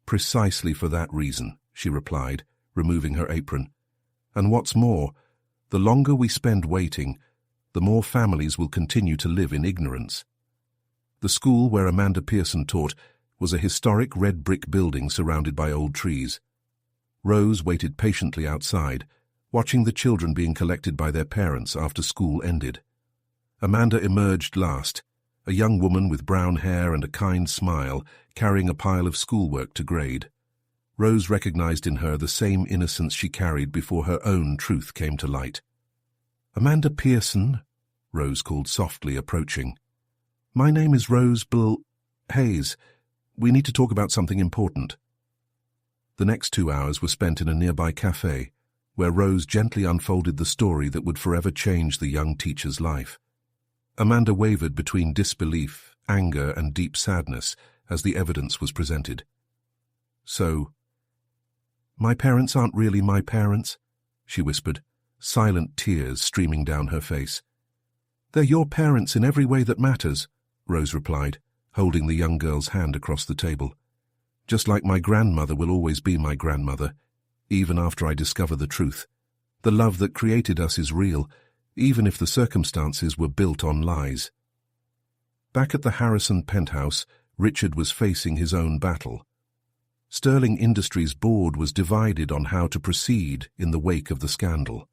"Precisely for that reason," she replied, removing her apron. "And what's more, the longer we spend waiting, the more families will continue to live in ignorance." The school where Amanda Pearson taught was a historic red brick building surrounded by old trees. Rose waited patiently outside, watching the children being collected by their parents after school ended. Amanda emerged last, a young woman with brown hair and a kind smile, carrying a pile of schoolwork to grade. Rose recognized in her the same innocence she carried before her own truth came to light. "Amanda Pearson," Rose called softly, approaching. "My name is Rose Hayes. We need to talk about something important." The next 2 hours were spent in a nearby cafe, where Rose gently unfolded the story that would forever change the young teacher's life. Amanda wavered between disbelief, anger, and deep sadness as the evidence was presented. "So, my parents aren't really my parents?" she whispered, silent tears streaming down her face. "They're your parents in every way that matters," Rose replied, holding the young girl's hand across the table. "Just like my grandmother will always be my grandmother, even after I discover the truth. The love that created us is real, even if the circumstances were built on lies." Back at the Harrison penthouse, Richard was facing his own battle. Sterling Industries' board was divided on how to proceed in the wake of the scandal.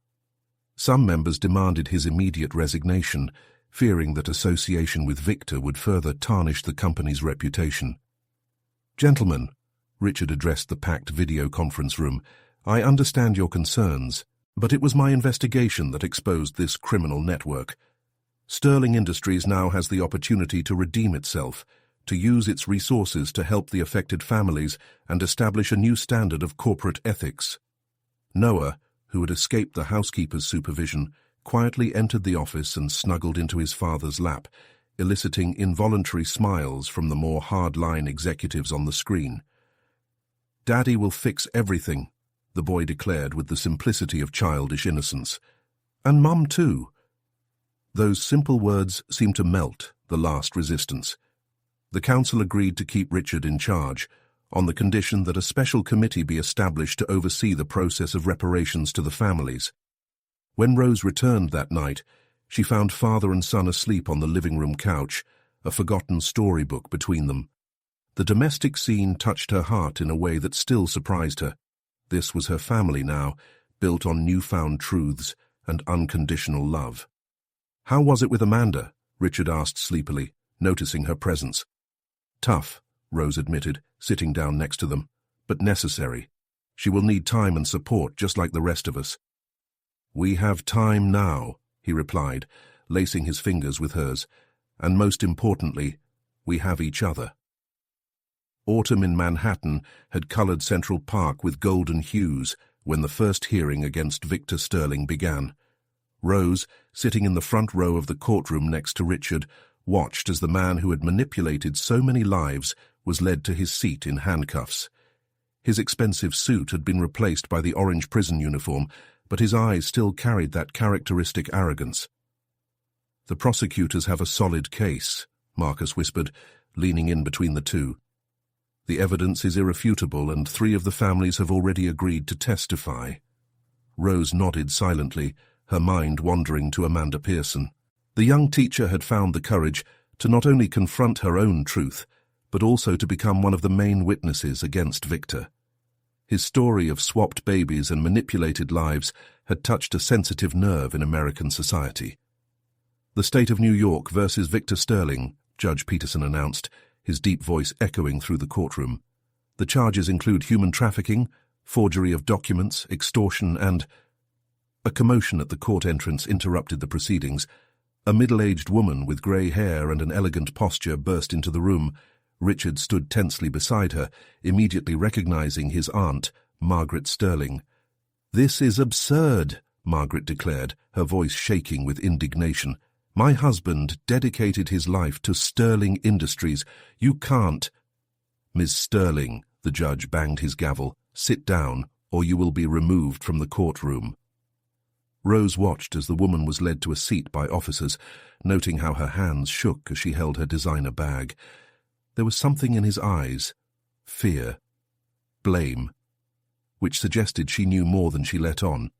Some members demanded his immediate resignation, fearing that association with Victor would further tarnish the company's reputation. "Gentlemen," Richard addressed the packed video conference room, "I understand your concerns, but it was my investigation that exposed this criminal network. Sterling Industries now has the opportunity to redeem itself, to use its resources to help the affected families and establish a new standard of corporate ethics." Noah, who had escaped the housekeeper's supervision, quietly entered the office and snuggled into his father's lap, eliciting involuntary smiles from the more hard-line executives on the screen. "Daddy will fix everything," the boy declared with the simplicity of childish innocence. "And Mum too." Those simple words seemed to melt the last resistance. The council agreed to keep Richard in charge, on the condition that a special committee be established to oversee the process of reparations to the families. When Rose returned that night, she found father and son asleep on the living room couch, a forgotten storybook between them. The domestic scene touched her heart in a way that still surprised her. This was her family now, built on newfound truths and unconditional love. "How was it with Amanda?" Richard asked sleepily, noticing her presence. "Tough," Rose admitted, sitting down next to them, "but necessary. She will need time and support just like the rest of us." "We have time now," he replied, lacing his fingers with hers, "and most importantly, we have each other." Autumn in Manhattan had colored Central Park with golden hues when the first hearing against Victor Sterling began. Rose, sitting in the front row of the courtroom next to Richard, watched as the man who had manipulated so many lives was led to his seat in handcuffs. His expensive suit had been replaced by the orange prison uniform, but his eyes still carried that characteristic arrogance. "The prosecutors have a solid case," Marcus whispered, leaning in between the two. "The evidence is irrefutable, and 3 of the families have already agreed to testify." Rose nodded silently, her mind wandering to Amanda Pearson. The young teacher had found the courage to not only confront her own truth, but also to become one of the main witnesses against Victor. His story of swapped babies and manipulated lives had touched a sensitive nerve in American society. "The state of New York versus Victor Sterling," Judge Peterson announced, his deep voice echoing through the courtroom. The charges include human trafficking, forgery of documents, extortion, and... A commotion at the court entrance interrupted the proceedings. A middle-aged woman with grey hair and an elegant posture burst into the room. Richard stood tensely beside her, immediately recognizing his aunt, Margaret Sterling. "This is absurd," Margaret declared, her voice shaking with indignation. "My husband dedicated his life to Sterling Industries. You can't—" "Miss Sterling," the judge banged his gavel, "sit down, or you will be removed from the courtroom." Rose watched as the woman was led to a seat by officers, noting how her hands shook as she held her designer bag. There was something in his eyes, fear, blame, which suggested she knew more than she let on.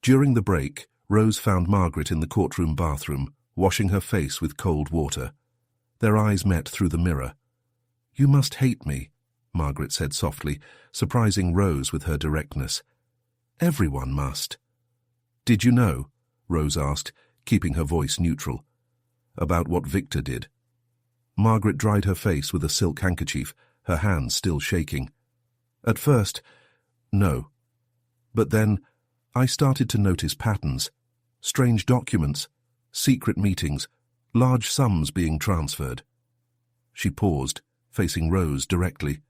During the break, Rose found Margaret in the courtroom bathroom, washing her face with cold water. Their eyes met through the mirror. "You must hate me," Margaret said softly, surprising Rose with her directness. "Everyone must." "Did you know?" Rose asked, keeping her voice neutral. "About what Victor did?" Margaret dried her face with a silk handkerchief, her hands still shaking. "At first, no. But then, I started to notice patterns. Strange documents, secret meetings, large sums being transferred." She paused, facing Rose directly.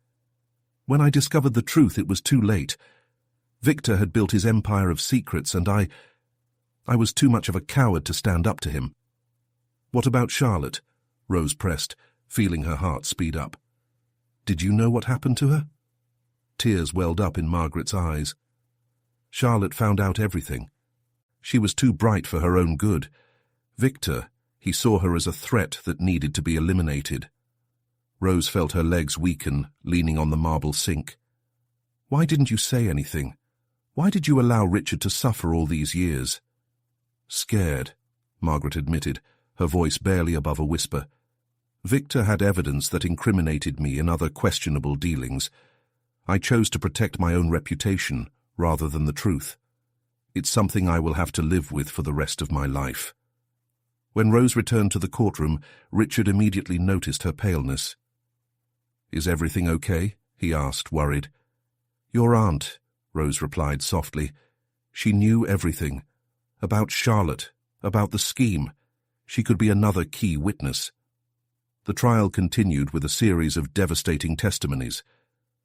"When I discovered the truth, it was too late. Victor had built his empire of secrets, and I was too much of a coward to stand up to him." "What about Charlotte?" Rose pressed, feeling her heart speed up. "Did you know what happened to her?" Tears welled up in Margaret's eyes. "Charlotte found out everything. She was too bright for her own good. Victor, he saw her as a threat that needed to be eliminated." Rose felt her legs weaken, leaning on the marble sink. "Why didn't you say anything? Why did you allow Richard to suffer all these years?" "Scared," Margaret admitted, her voice barely above a whisper. "Victor had evidence that incriminated me in other questionable dealings. I chose to protect my own reputation rather than the truth. It's something I will have to live with for the rest of my life." When Rose returned to the courtroom, Richard immediately noticed her paleness. "Is everything okay?" he asked, worried. "Your aunt," Rose replied softly. "She knew everything. About Charlotte, about the scheme. She could be another key witness." The trial continued with a series of devastating testimonies.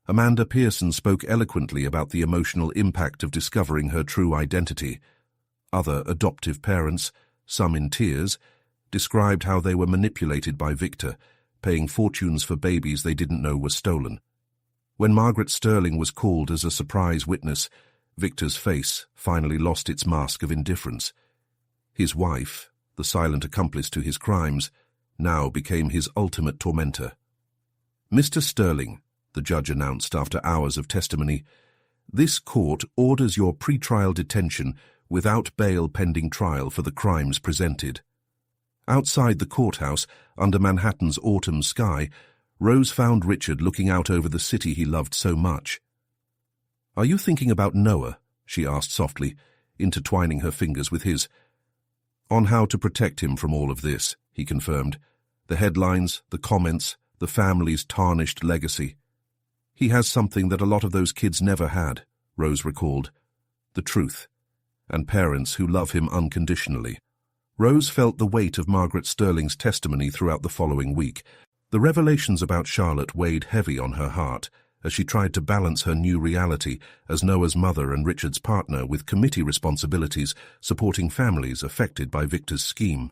Amanda Pearson spoke eloquently about the emotional impact of discovering her true identity. Other adoptive parents, some in tears, described how they were manipulated by Victor, paying fortunes for babies they didn't know were stolen. When Margaret Sterling was called as a surprise witness, Victor's face finally lost its mask of indifference. His wife, the silent accomplice to his crimes, now became his ultimate tormentor. "Mr. Sterling," the judge announced after hours of testimony, "this court orders your pretrial detention without bail pending trial for the crimes presented." Outside the courthouse, under Manhattan's autumn sky, Rose found Richard looking out over the city he loved so much. "Are you thinking about Noah?" she asked softly, intertwining her fingers with his. "On how to protect him from all of this," he confirmed. "The headlines, the comments, the family's tarnished legacy. He has something that a lot of those kids never had," Rose recalled. "The truth. And parents who love him unconditionally." Rose felt the weight of Margaret Sterling's testimony throughout the following week. The revelations about Charlotte weighed heavy on her heart as she tried to balance her new reality as Noah's mother and Richard's partner with committee responsibilities supporting families affected by Victor's scheme.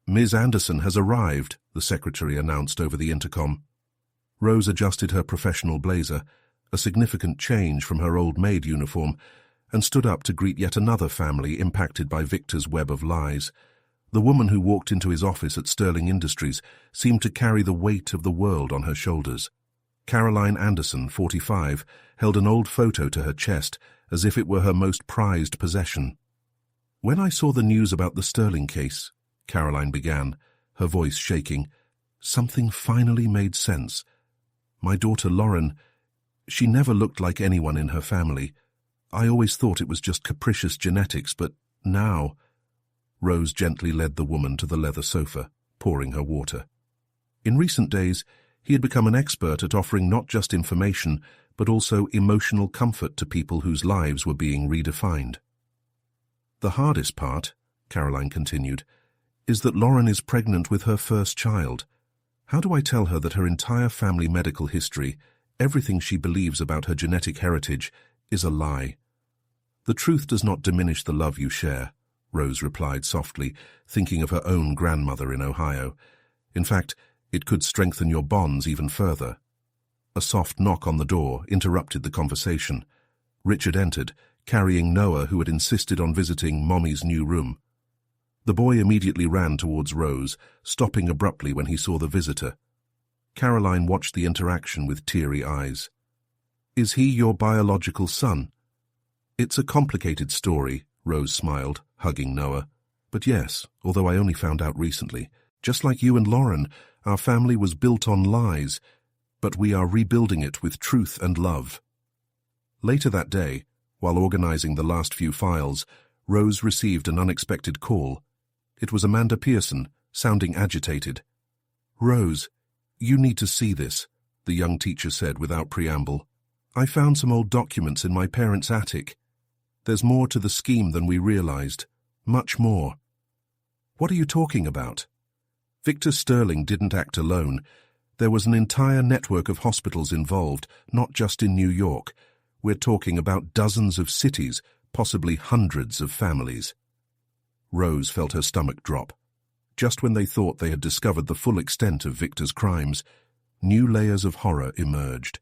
"Ms. Anderson has arrived," the secretary announced over the intercom. Rose adjusted her professional blazer, a significant change from her old maid uniform, and stood up to greet yet another family impacted by Victor's web of lies. The woman who walked into his office at Sterling Industries seemed to carry the weight of the world on her shoulders. Caroline Anderson, 45, held an old photo to her chest as if it were her most prized possession. "When I saw the news about the Sterling case," Caroline began, her voice shaking, "something finally made sense. My daughter Lauren, she never looked like anyone in her family. I always thought it was just capricious genetics, but now—" Rose gently led the woman to the leather sofa, pouring her water. "In recent days, He had become an expert at offering not just information, but also emotional comfort to people whose lives were being redefined. "The hardest part," Caroline continued, "is that Lauren is pregnant with her first child. How do I tell her that her entire family medical history, everything she believes about her genetic heritage, is a lie?" "The truth does not diminish the love you share," Rose replied softly, thinking of her own grandmother in Ohio. "In fact, it could strengthen your bonds even further." A soft knock on the door interrupted the conversation. Richard entered, carrying Noah, who had insisted on visiting Mommy's new room. The boy immediately ran towards Rose, stopping abruptly when he saw the visitor. Caroline watched the interaction with teary eyes. "Is he your biological son?" "It's a complicated story," Rose smiled, hugging Noah. "But yes, although I only found out recently. Just like you and Lauren, our family was built on lies, but we are rebuilding it with truth and love." Later that day, while organizing the last few files, Rose received an unexpected call. It was Amanda Pearson, sounding agitated. "Rose, you need to see this," the young teacher said without preamble. "I found some old documents in my parents' attic. There's more to the scheme than we realized. Much more." "What are you talking about?" Victor Sterling didn't act alone. There was an entire network of hospitals involved, not just in New York. We're talking about dozens of cities, possibly hundreds of families. Rose felt her stomach drop. Just when they thought they had discovered the full extent of Victor's crimes, new layers of horror emerged.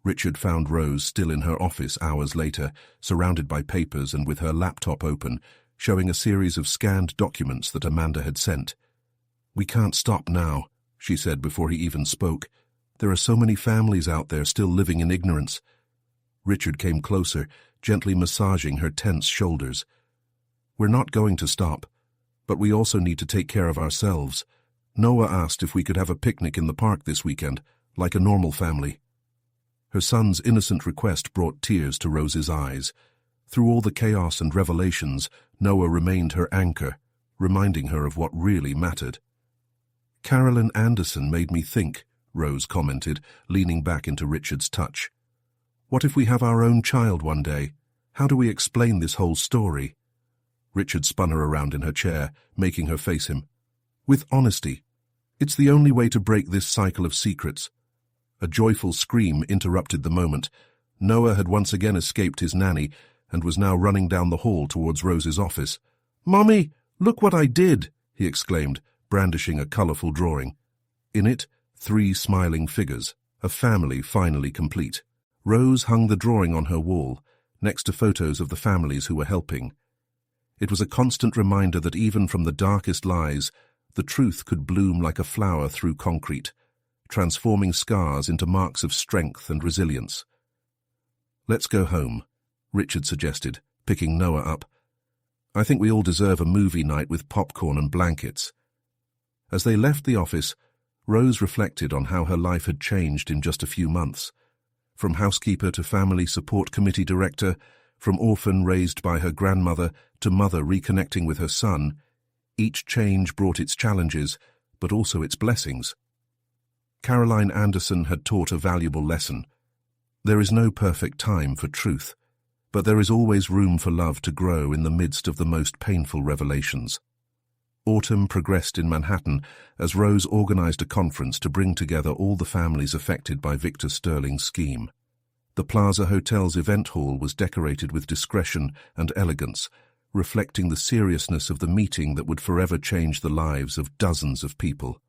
Richard found Rose still in her office hours later, surrounded by papers and with her laptop open, showing a series of scanned documents that Amanda had sent. "We can't stop now," she said before he even spoke. "There are so many families out there still living in ignorance." Richard came closer, gently massaging her tense shoulders. "We're not going to stop, but we also need to take care of ourselves. Noah asked if we could have a picnic in the park this weekend, like a normal family." Her son's innocent request brought tears to Rose's eyes. Through all the chaos and revelations, Noah remained her anchor, reminding her of what really mattered. "Carolyn Anderson made me think," Rose commented, leaning back into Richard's touch. "What if we have our own child one day? How do we explain this whole story?" Richard spun her around in her chair, making her face him. "With honesty. It's the only way to break this cycle of secrets." A joyful scream interrupted the moment. Noah had once again escaped his nanny and was now running down the hall towards Rose's office. "Mommy, look what I did!" he exclaimed, brandishing a colorful drawing. In it, 3 smiling figures, a family finally complete. Rose hung the drawing on her wall, next to photos of the families who were helping. It was a constant reminder that even from the darkest lies, the truth could bloom like a flower through concrete, transforming scars into marks of strength and resilience. "Let's go home," Richard suggested, picking Noah up. "I think we all deserve a movie night with popcorn and blankets." As they left the office, Rose reflected on how her life had changed in just a few months. From housekeeper to family support committee director, from orphan raised by her grandmother to mother reconnecting with her son, each change brought its challenges, but also its blessings. Caroline Anderson had taught a valuable lesson. There is no perfect time for truth, but there is always room for love to grow in the midst of the most painful revelations. Autumn progressed in Manhattan as Rose organized a conference to bring together all the families affected by Victor Sterling's scheme. The Plaza Hotel's event hall was decorated with discretion and elegance, reflecting the seriousness of the meeting that would forever change the lives of dozens of people.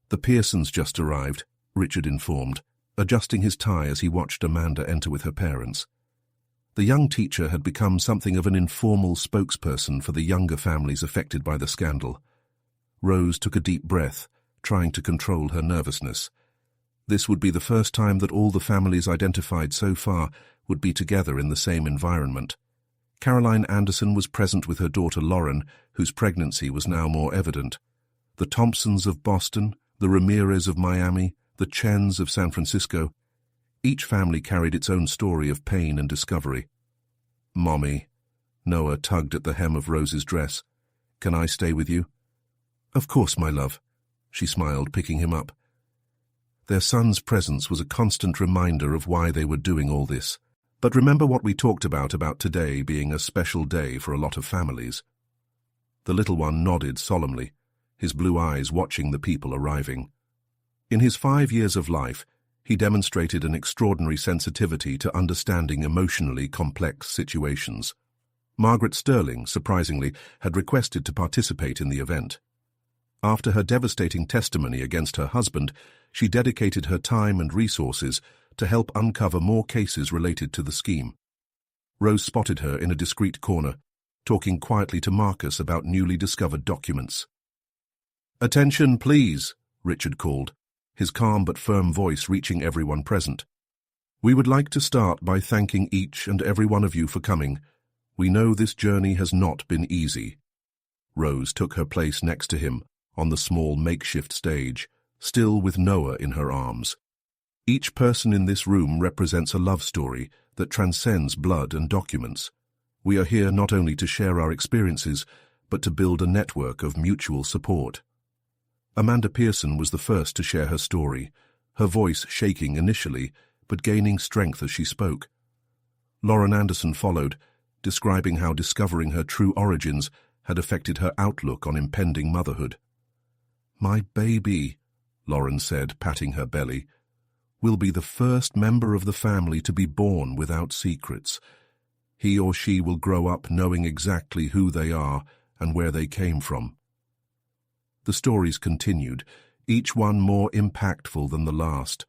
"The Pearsons just arrived," Richard informed, adjusting his tie as he watched Amanda enter with her parents. The young teacher had become something of an informal spokesperson for the younger families affected by the scandal. Rose took a deep breath, trying to control her nervousness. This would be the first time that all the families identified so far would be together in the same environment. Caroline Anderson was present with her daughter Lauren, whose pregnancy was now more evident. The Thompsons of Boston, the Ramirez of Miami, the Chens of San Francisco. Each family carried its own story of pain and discovery. "Mommy," Noah tugged at the hem of Rose's dress. "Can I stay with you?" "Of course, my love," she smiled, picking him up. Their son's presence was a constant reminder of why they were doing all this. But remember what we talked about today being a special day for a lot of families. The little one nodded solemnly, his blue eyes watching the people arriving. In his 5 years of life, he demonstrated an extraordinary sensitivity to understanding emotionally complex situations. Margaret Sterling, surprisingly, had requested to participate in the event. After her devastating testimony against her husband, she dedicated her time and resources to help uncover more cases related to the scheme. Rose spotted her in a discreet corner, talking quietly to Marcus about newly discovered documents. "Attention, please," Richard called, his calm but firm voice reaching everyone present. "We would like to start by thanking each and every one of you for coming. We know this journey has not been easy." Rose took her place next to him on the small makeshift stage, still with Noah in her arms. Each person in this room represents a love story that transcends blood and documents. We are here not only to share our experiences, but to build a network of mutual support. Amanda Pearson was the first to share her story, her voice shaking initially, but gaining strength as she spoke. Lauren Anderson followed, describing how discovering her true origins had affected her outlook on impending motherhood. "My baby," Lauren said, patting her belly, "will be the first member of the family to be born without secrets. He or she will grow up knowing exactly who they are and where they came from." The stories continued, each one more impactful than the last.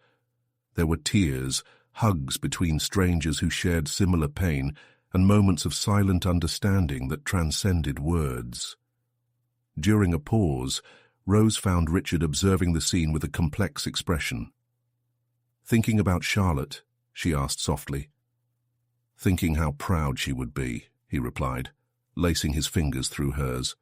There were tears, hugs between strangers who shared similar pain, and moments of silent understanding that transcended words. During a pause, Rose found Richard observing the scene with a complex expression. "Thinking about Charlotte?" she asked softly. "Thinking how proud she would be," he replied, lacing his fingers through hers.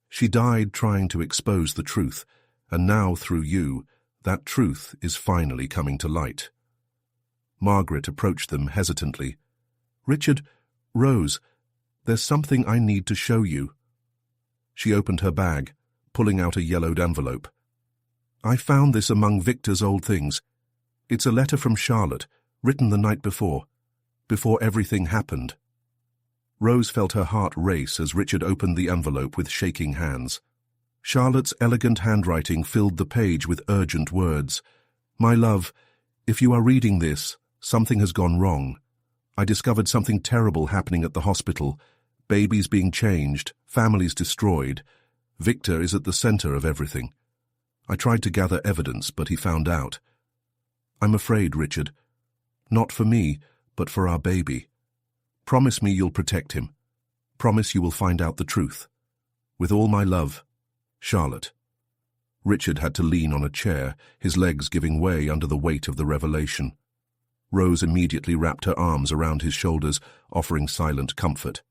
"She died trying to expose the truth, and now, through you, that truth is finally coming to light." Margaret approached them hesitantly. "Richard, Rose, there's something I need to show you." She opened her bag, pulling out a yellowed envelope. "I found this among Victor's old things. It's a letter from Charlotte, written the night before everything happened." Rose felt her heart race as Richard opened the envelope with shaking hands. Charlotte's elegant handwriting filled the page with urgent words. "My love, if you are reading this, something has gone wrong. I discovered something terrible happening at the hospital. Babies being changed, families destroyed. Victor is at the center of everything. I tried to gather evidence, but he found out. I'm afraid, Richard. Not for me, but for our baby. Promise me you'll protect him. Promise you will find out the truth. With all my love, Charlotte." Richard had to lean on a chair, his legs giving way under the weight of the revelation. Rose immediately wrapped her arms around his shoulders, offering silent comfort.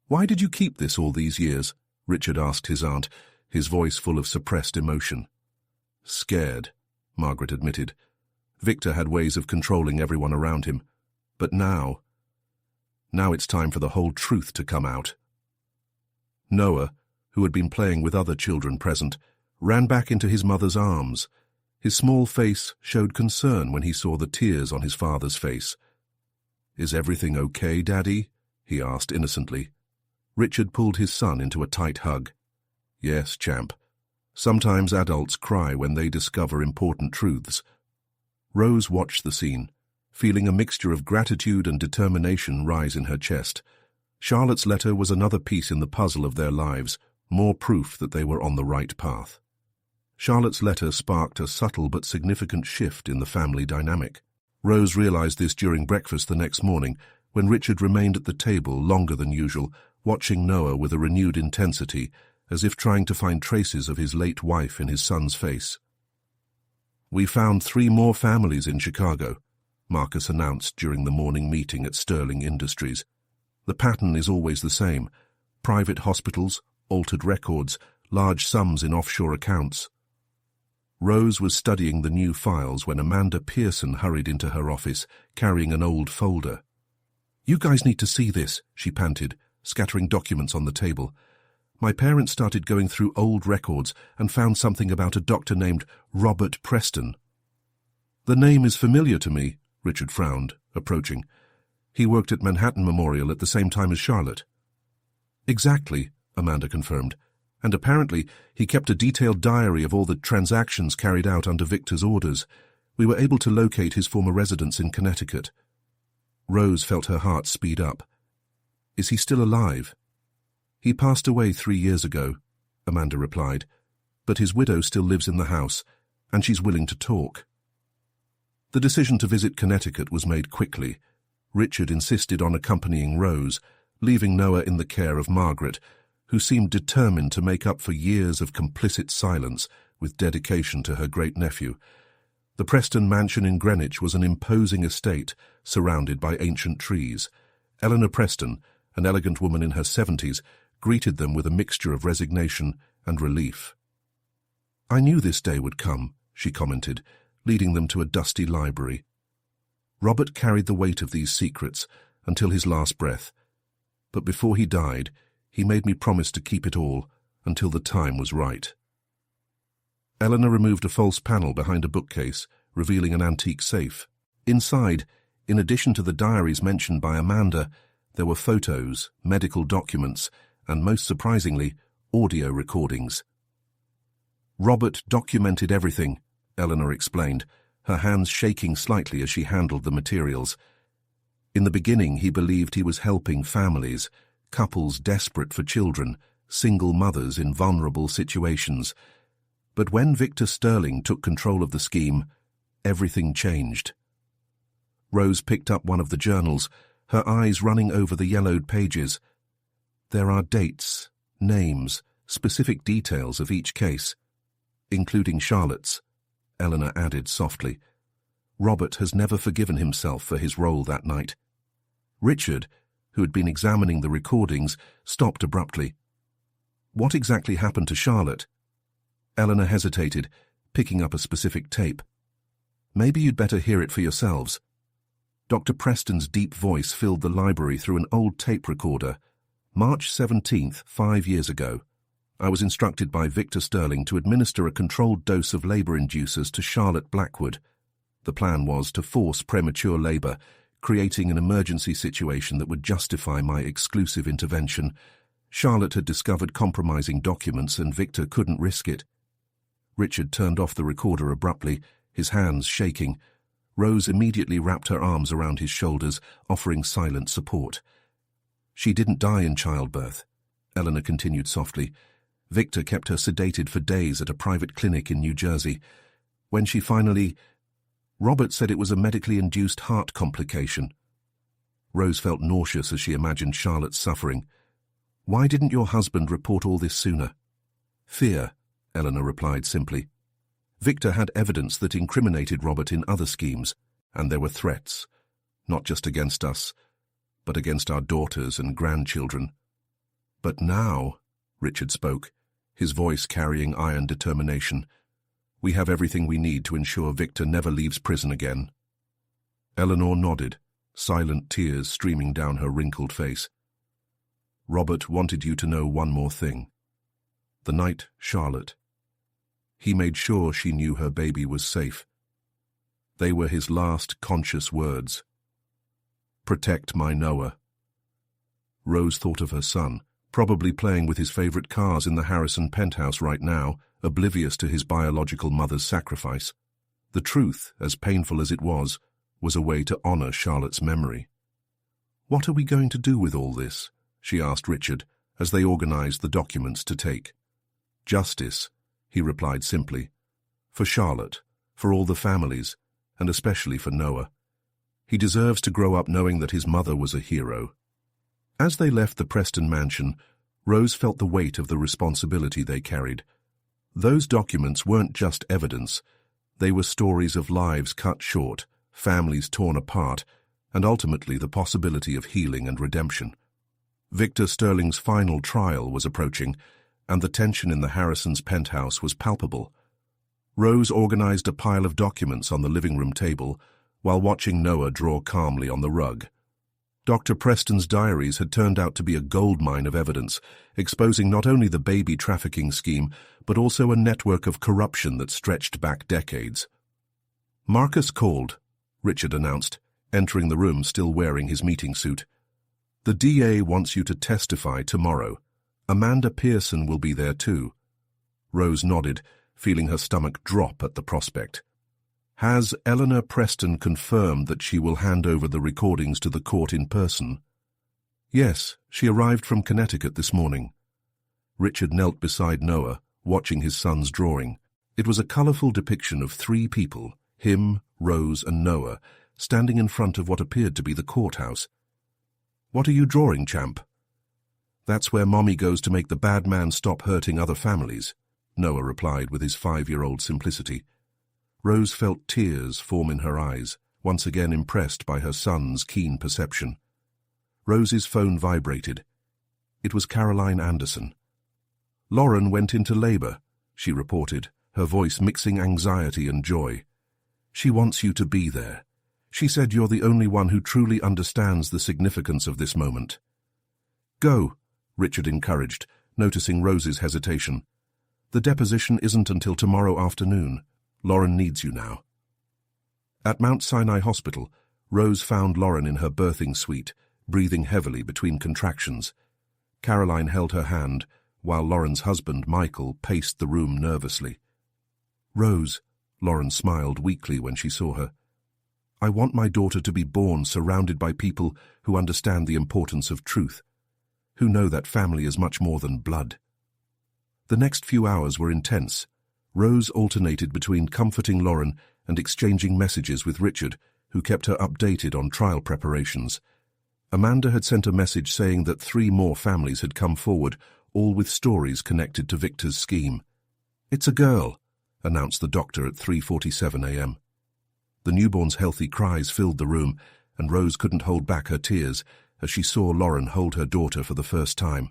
"Why did you keep this all these years?" Richard asked his aunt, his voice full of suppressed emotion. "Scared," Margaret admitted. Victor had ways of controlling everyone around him. But now it's time for the whole truth to come out. Noah, who had been playing with other children present, ran back into his mother's arms. His small face showed concern when he saw the tears on his father's face. "Is everything okay, Daddy?" he asked innocently. Richard pulled his son into a tight hug. "Yes, champ. Sometimes adults cry when they discover important truths." Rose watched the scene, feeling a mixture of gratitude and determination rise in her chest. Charlotte's letter was another piece in the puzzle of their lives, more proof that they were on the right path. Charlotte's letter sparked a subtle but significant shift in the family dynamic. Rose realized this during breakfast the next morning, when Richard remained at the table longer than usual, watching Noah with a renewed intensity, as if trying to find traces of his late wife in his son's face. "We found 3 more families in Chicago," Marcus announced during the morning meeting at Sterling Industries. "The pattern is always the same: private hospitals, altered records, large sums in offshore accounts." Rose was studying the new files when Amanda Pearson hurried into her office, carrying an old folder. "You guys need to see this," she panted, scattering documents on the table. "My parents started going through old records and found something about a doctor named Robert Preston." The name is familiar to me, Richard frowned, approaching. He worked at Manhattan Memorial at the same time as Charlotte. Exactly, Amanda confirmed, and apparently he kept a detailed diary of all the transactions carried out under Victor's orders. We were able to locate his former residence in Connecticut. Rose felt her heart speed up. Is he still alive? He passed away 3 years ago, Amanda replied, but his widow still lives in the house, and she's willing to talk. The decision to visit Connecticut was made quickly. Richard insisted on accompanying Rose, leaving Noah in the care of Margaret, who seemed determined to make up for years of complicit silence with dedication to her great-nephew. The Preston mansion in Greenwich was an imposing estate surrounded by ancient trees. Eleanor Preston, an elegant woman in her 70s, greeted them with a mixture of resignation and relief. I knew this day would come, she commented, leading them to a dusty library. Robert carried the weight of these secrets until his last breath, but before he died, he made me promise to keep it all until the time was right. Eleanor removed a false panel behind a bookcase, revealing an antique safe. Inside, in addition to the diaries mentioned by Amanda, there were photos, medical documents, and most surprisingly, audio recordings. Robert documented everything, Eleanor explained, her hands shaking slightly as she handled the materials. In the beginning, he believed he was helping families, couples desperate for children, single mothers in vulnerable situations. But when Victor Sterling took control of the scheme, everything changed. Rose picked up one of the journals, her eyes running over the yellowed pages. There are dates, names, specific details of each case, including Charlotte's, Eleanor added softly. Robert has never forgiven himself for his role that night. Richard, who had been examining the recordings, stopped abruptly. What exactly happened to Charlotte? Eleanor hesitated, picking up a specific tape. Maybe you'd better hear it for yourselves. Dr. Preston's deep voice filled the library through an old tape recorder. March 17th, 5 years ago. I was instructed by Victor Sterling to administer a controlled dose of labor inducers to Charlotte Blackwood. The plan was to force premature labor, creating an emergency situation that would justify my exclusive intervention. Charlotte had discovered compromising documents and Victor couldn't risk it. Richard turned off the recorder abruptly, his hands shaking. Rose immediately wrapped her arms around his shoulders, offering silent support. She didn't die in childbirth, Eleanor continued softly. Victor kept her sedated for days at a private clinic in New Jersey. When she finally... Robert said it was a medically induced heart complication. Rose felt nauseous as she imagined Charlotte's suffering. Why didn't your husband report all this sooner? Fear, Eleanor replied simply. Victor had evidence that incriminated Robert in other schemes, and there were threats, not just against us, but against our daughters and grandchildren. But now, Richard spoke, his voice carrying iron determination, we have everything we need to ensure Victor never leaves prison again. Eleanor nodded, silent tears streaming down her wrinkled face. Robert wanted you to know one more thing. The night Charlotte. He made sure she knew her baby was safe. They were his last conscious words. Protect my Noah. Rose thought of her son, probably playing with his favorite cars in the Harrison penthouse right now, oblivious to his biological mother's sacrifice. The truth, as painful as it was a way to honor Charlotte's memory. What are we going to do with all this? She asked Richard, as they organized the documents to take. Justice, he replied simply. For Charlotte, for all the families, and especially for Noah. He deserves to grow up knowing that his mother was a hero. As they left the Preston mansion, Rose felt the weight of the responsibility they carried. Those documents weren't just evidence. They were stories of lives cut short, families torn apart, and ultimately the possibility of healing and redemption. Victor Sterling's final trial was approaching, and the tension in the Harrisons' penthouse was palpable. Rose organized a pile of documents on the living room table, while watching Noah draw calmly on the rug. Dr. Preston's diaries had turned out to be a goldmine of evidence, exposing not only the baby trafficking scheme, but also a network of corruption that stretched back decades. Marcus called, Richard announced, entering the room still wearing his meeting suit. The DA wants you to testify tomorrow. Amanda Pearson will be there too. Rose nodded, feeling her stomach drop at the prospect. Has Eleanor Preston confirmed that she will hand over the recordings to the court in person? Yes, she arrived from Connecticut this morning. Richard knelt beside Noah, watching his son's drawing. It was a colourful depiction of three people, him, Rose and Noah, standing in front of what appeared to be the courthouse. What are you drawing, champ? That's where Mommy goes to make the bad man stop hurting other families, Noah replied with his 5-year-old simplicity. Rose felt tears form in her eyes, once again impressed by her son's keen perception. Rose's phone vibrated. It was Caroline Anderson. Lauren went into labour, she reported, her voice mixing anxiety and joy. She wants you to be there. She said you're the only one who truly understands the significance of this moment. Go, Richard encouraged, noticing Rose's hesitation. The deposition isn't until tomorrow afternoon. Lauren needs you now. At Mount Sinai Hospital, Rose found Lauren in her birthing suite, breathing heavily between contractions. Caroline held her hand, while Lauren's husband, Michael, paced the room nervously. Rose, Lauren smiled weakly when she saw her. I want my daughter to be born surrounded by people who understand the importance of truth, who know that family is much more than blood. The next few hours were intense. Rose alternated between comforting Lauren and exchanging messages with Richard, who kept her updated on trial preparations. Amanda had sent a message saying that 3 more families had come forward, all with stories connected to Victor's scheme. It's a girl, announced the doctor at 3:47 a.m. The newborn's healthy cries filled the room, and Rose couldn't hold back her tears as she saw Lauren hold her daughter for the first time.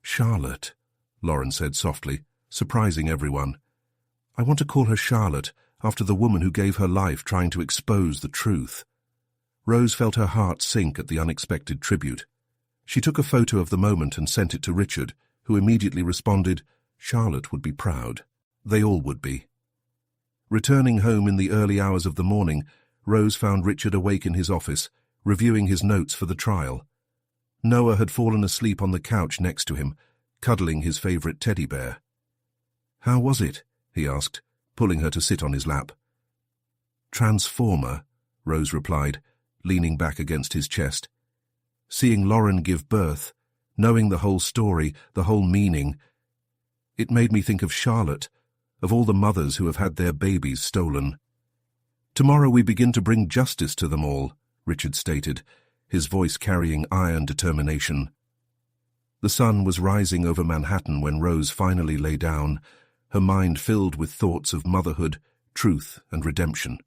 Charlotte, Lauren said softly, surprising everyone. I want to call her Charlotte, after the woman who gave her life trying to expose the truth. Rose felt her heart sink at the unexpected tribute. She took a photo of the moment and sent it to Richard, who immediately responded, Charlotte would be proud. They all would be. Returning home in the early hours of the morning, Rose found Richard awake in his office, reviewing his notes for the trial. Noah had fallen asleep on the couch next to him, cuddling his favourite teddy bear. How was it? He asked, pulling her to sit on his lap. Transformer, Rose replied, leaning back against his chest. Seeing Lauren give birth, knowing the whole story, the whole meaning, it made me think of Charlotte, of all the mothers who have had their babies stolen. Tomorrow we begin to bring justice to them all, Richard stated, his voice carrying iron determination. The sun was rising over Manhattan when Rose finally lay down, her mind filled with thoughts of motherhood, truth, and redemption.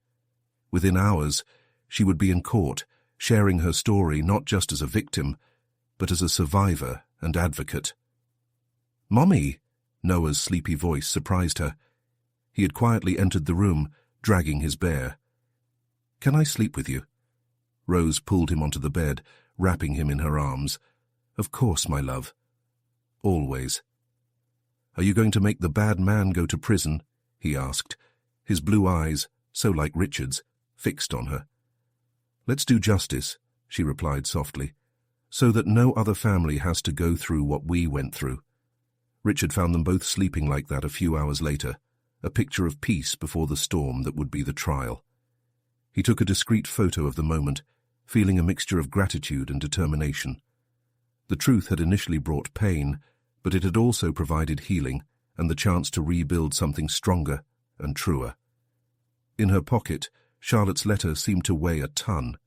Within hours, she would be in court, sharing her story not just as a victim, but as a survivor and advocate. Mommy! Noah's sleepy voice surprised her. He had quietly entered the room, dragging his bear. Can I sleep with you? Rose pulled him onto the bed, wrapping him in her arms. Of course, my love. Always. Are you going to make the bad man go to prison? He asked, his blue eyes, so like Richard's, fixed on her. Let's do justice, she replied softly, so that no other family has to go through what we went through. Richard found them both sleeping like that a few hours later, a picture of peace before the storm that would be the trial. He took a discreet photo of the moment, feeling a mixture of gratitude and determination. The truth had initially brought pain, but it had also provided healing and the chance to rebuild something stronger and truer. In her pocket, Charlotte's letter seemed to weigh a ton.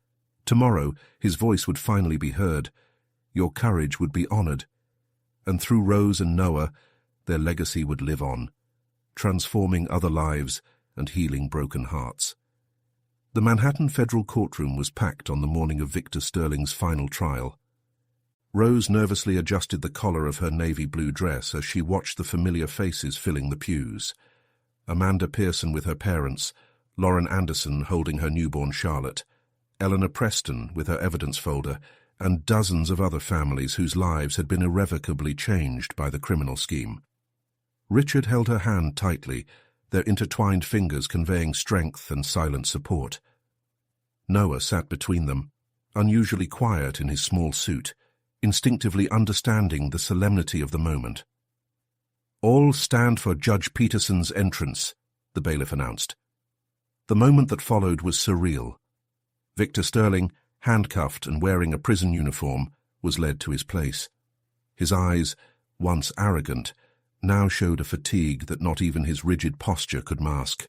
Tomorrow, his voice would finally be heard. Your courage would be honored. And through Rose and Noah, their legacy would live on, transforming other lives and healing broken hearts. The Manhattan federal courtroom was packed on the morning of Victor Sterling's final trial. Rose nervously adjusted the collar of her navy blue dress as she watched the familiar faces filling the pews. Amanda Pearson with her parents, Lauren Anderson holding her newborn Charlotte, Eleanor Preston with her evidence folder, and dozens of other families whose lives had been irrevocably changed by the criminal scheme. Richard held her hand tightly, their intertwined fingers conveying strength and silent support. Noah sat between them, unusually quiet in his small suit, instinctively understanding the solemnity of the moment. "All stand for Judge Peterson's entrance," the bailiff announced. The moment that followed was surreal. Victor Sterling, handcuffed and wearing a prison uniform, was led to his place. His eyes, once arrogant, now showed a fatigue that not even his rigid posture could mask.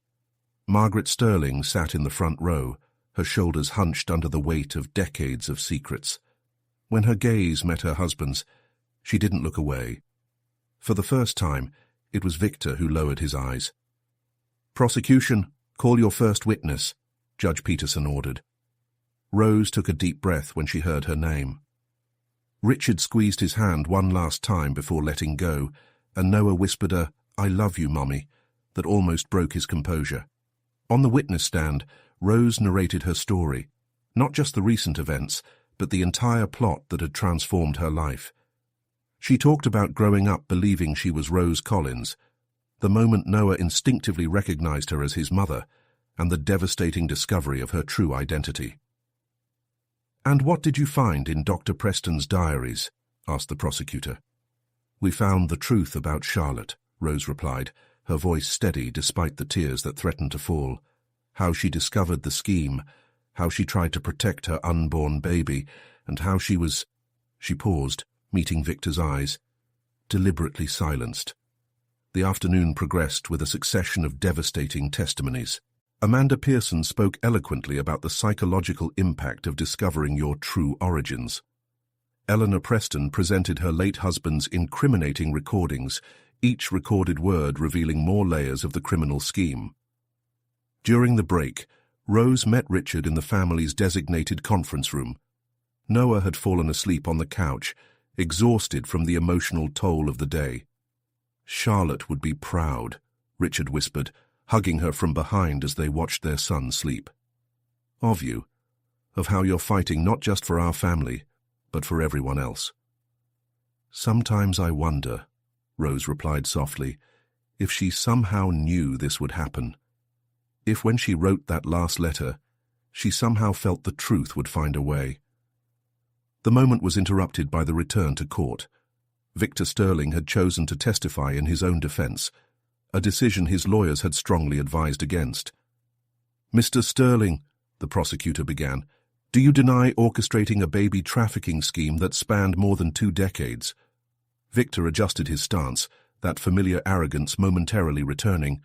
Margaret Sterling sat in the front row, her shoulders hunched under the weight of decades of secrets. When her gaze met her husband's, she didn't look away. For the first time, it was Victor who lowered his eyes. "Prosecution, call your first witness," Judge Peterson ordered. Rose took a deep breath when she heard her name. Richard squeezed his hand one last time before letting go, and Noah whispered a "I love you, Mommy," that almost broke his composure. On the witness stand, Rose narrated her story, not just the recent events, but the entire plot that had transformed her life. She talked about growing up believing she was Rose Collins, the moment Noah instinctively recognized her as his mother, and the devastating discovery of her true identity. "And what did you find in Dr. Preston's diaries?" asked the prosecutor. "We found the truth about Charlotte," Rose replied, her voice steady despite the tears that threatened to fall. "How she discovered the scheme, how she tried to protect her unborn baby, and how she was—" She paused, meeting Victor's eyes, deliberately silenced. The afternoon progressed with a succession of devastating testimonies. Amanda Pearson spoke eloquently about the psychological impact of discovering your true origins. Eleanor Preston presented her late husband's incriminating recordings, each recorded word revealing more layers of the criminal scheme. During the break, Rose met Richard in the family's designated conference room. Noah had fallen asleep on the couch, exhausted from the emotional toll of the day. "Charlotte would be proud," Richard whispered, hugging her from behind as they watched their son sleep. "Of you, of how you're fighting not just for our family, but for everyone else." "Sometimes I wonder," Rose replied softly, "if she somehow knew this would happen. If when she wrote that last letter, she somehow felt the truth would find a way." The moment was interrupted by the return to court. Victor Sterling had chosen to testify in his own defense, a decision his lawyers had strongly advised against. "Mr. Sterling," the prosecutor began, "do you deny orchestrating a baby trafficking scheme that spanned more than 2 decades? Victor adjusted his stance, that familiar arrogance momentarily returning.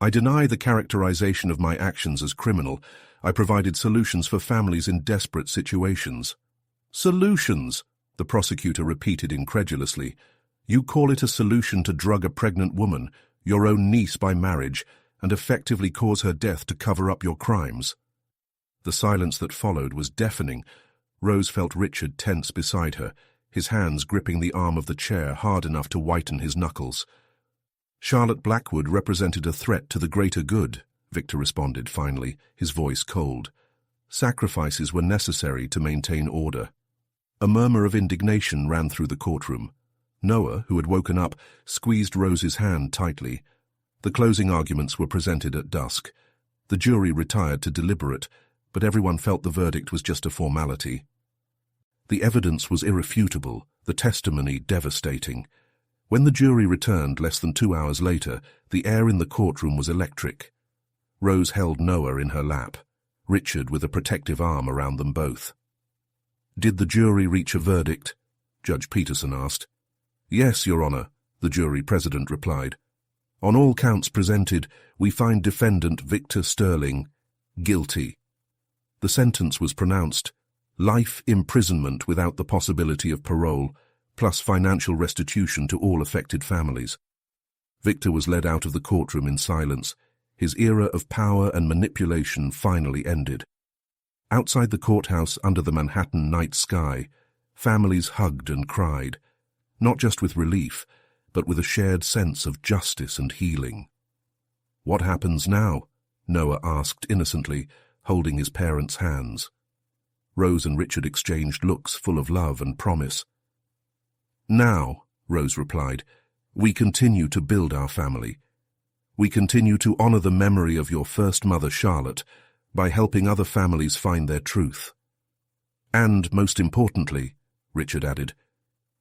"I deny the characterization of my actions as criminal. I provided solutions for families in desperate situations." "Solutions?" the prosecutor repeated incredulously. "You call it a solution to drug a pregnant woman, your own niece by marriage, and effectively cause her death to cover up your crimes?" The silence that followed was deafening. Rose felt Richard tense beside her, his hands gripping the arm of the chair hard enough to whiten his knuckles. "Charlotte Blackwood represented a threat to the greater good," Victor responded finally, his voice cold. "Sacrifices were necessary to maintain order." A murmur of indignation ran through the courtroom. Noah, who had woken up, squeezed Rose's hand tightly. The closing arguments were presented at dusk. The jury retired to deliberate, but everyone felt the verdict was just a formality. The evidence was irrefutable, the testimony devastating. When the jury returned less than 2 hours later, the air in the courtroom was electric. Rose held Noah in her lap, Richard with a protective arm around them both. "Did the jury reach a verdict?" Judge Peterson asked. "Yes, Your Honor," the jury president replied. "On all counts presented, we find defendant Victor Sterling guilty." The sentence was pronounced: life imprisonment without the possibility of parole, plus financial restitution to all affected families. Victor was led out of the courtroom in silence. His era of power and manipulation finally ended. Outside the courthouse under the Manhattan night sky, families hugged and cried, not just with relief, but with a shared sense of justice and healing. "What happens now?" Noah asked innocently, holding his parents' hands. Rose and Richard exchanged looks full of love and promise. "Now," Rose replied, "we continue to build our family. We continue to honor the memory of your first mother, Charlotte, by helping other families find their truth. And, most importantly, Richard added,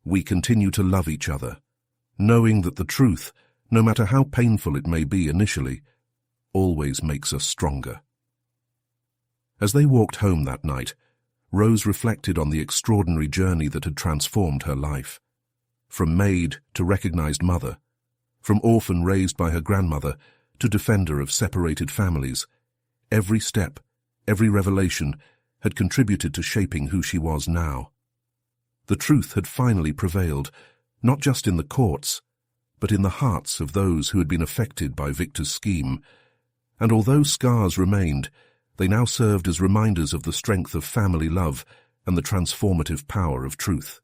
we continue to love each other, knowing that the truth, no matter how painful it may be initially, always makes us stronger. As they walked home that night, Rose reflected on the extraordinary journey that had transformed her life. From maid to recognized mother, from orphan raised by her grandmother to defender of separated families, every step, every revelation had contributed to shaping who she was now. The truth had finally prevailed, not just in the courts, but in the hearts of those who had been affected by Victor's scheme, and although scars remained, they now served as reminders of the strength of family love and the transformative power of truth.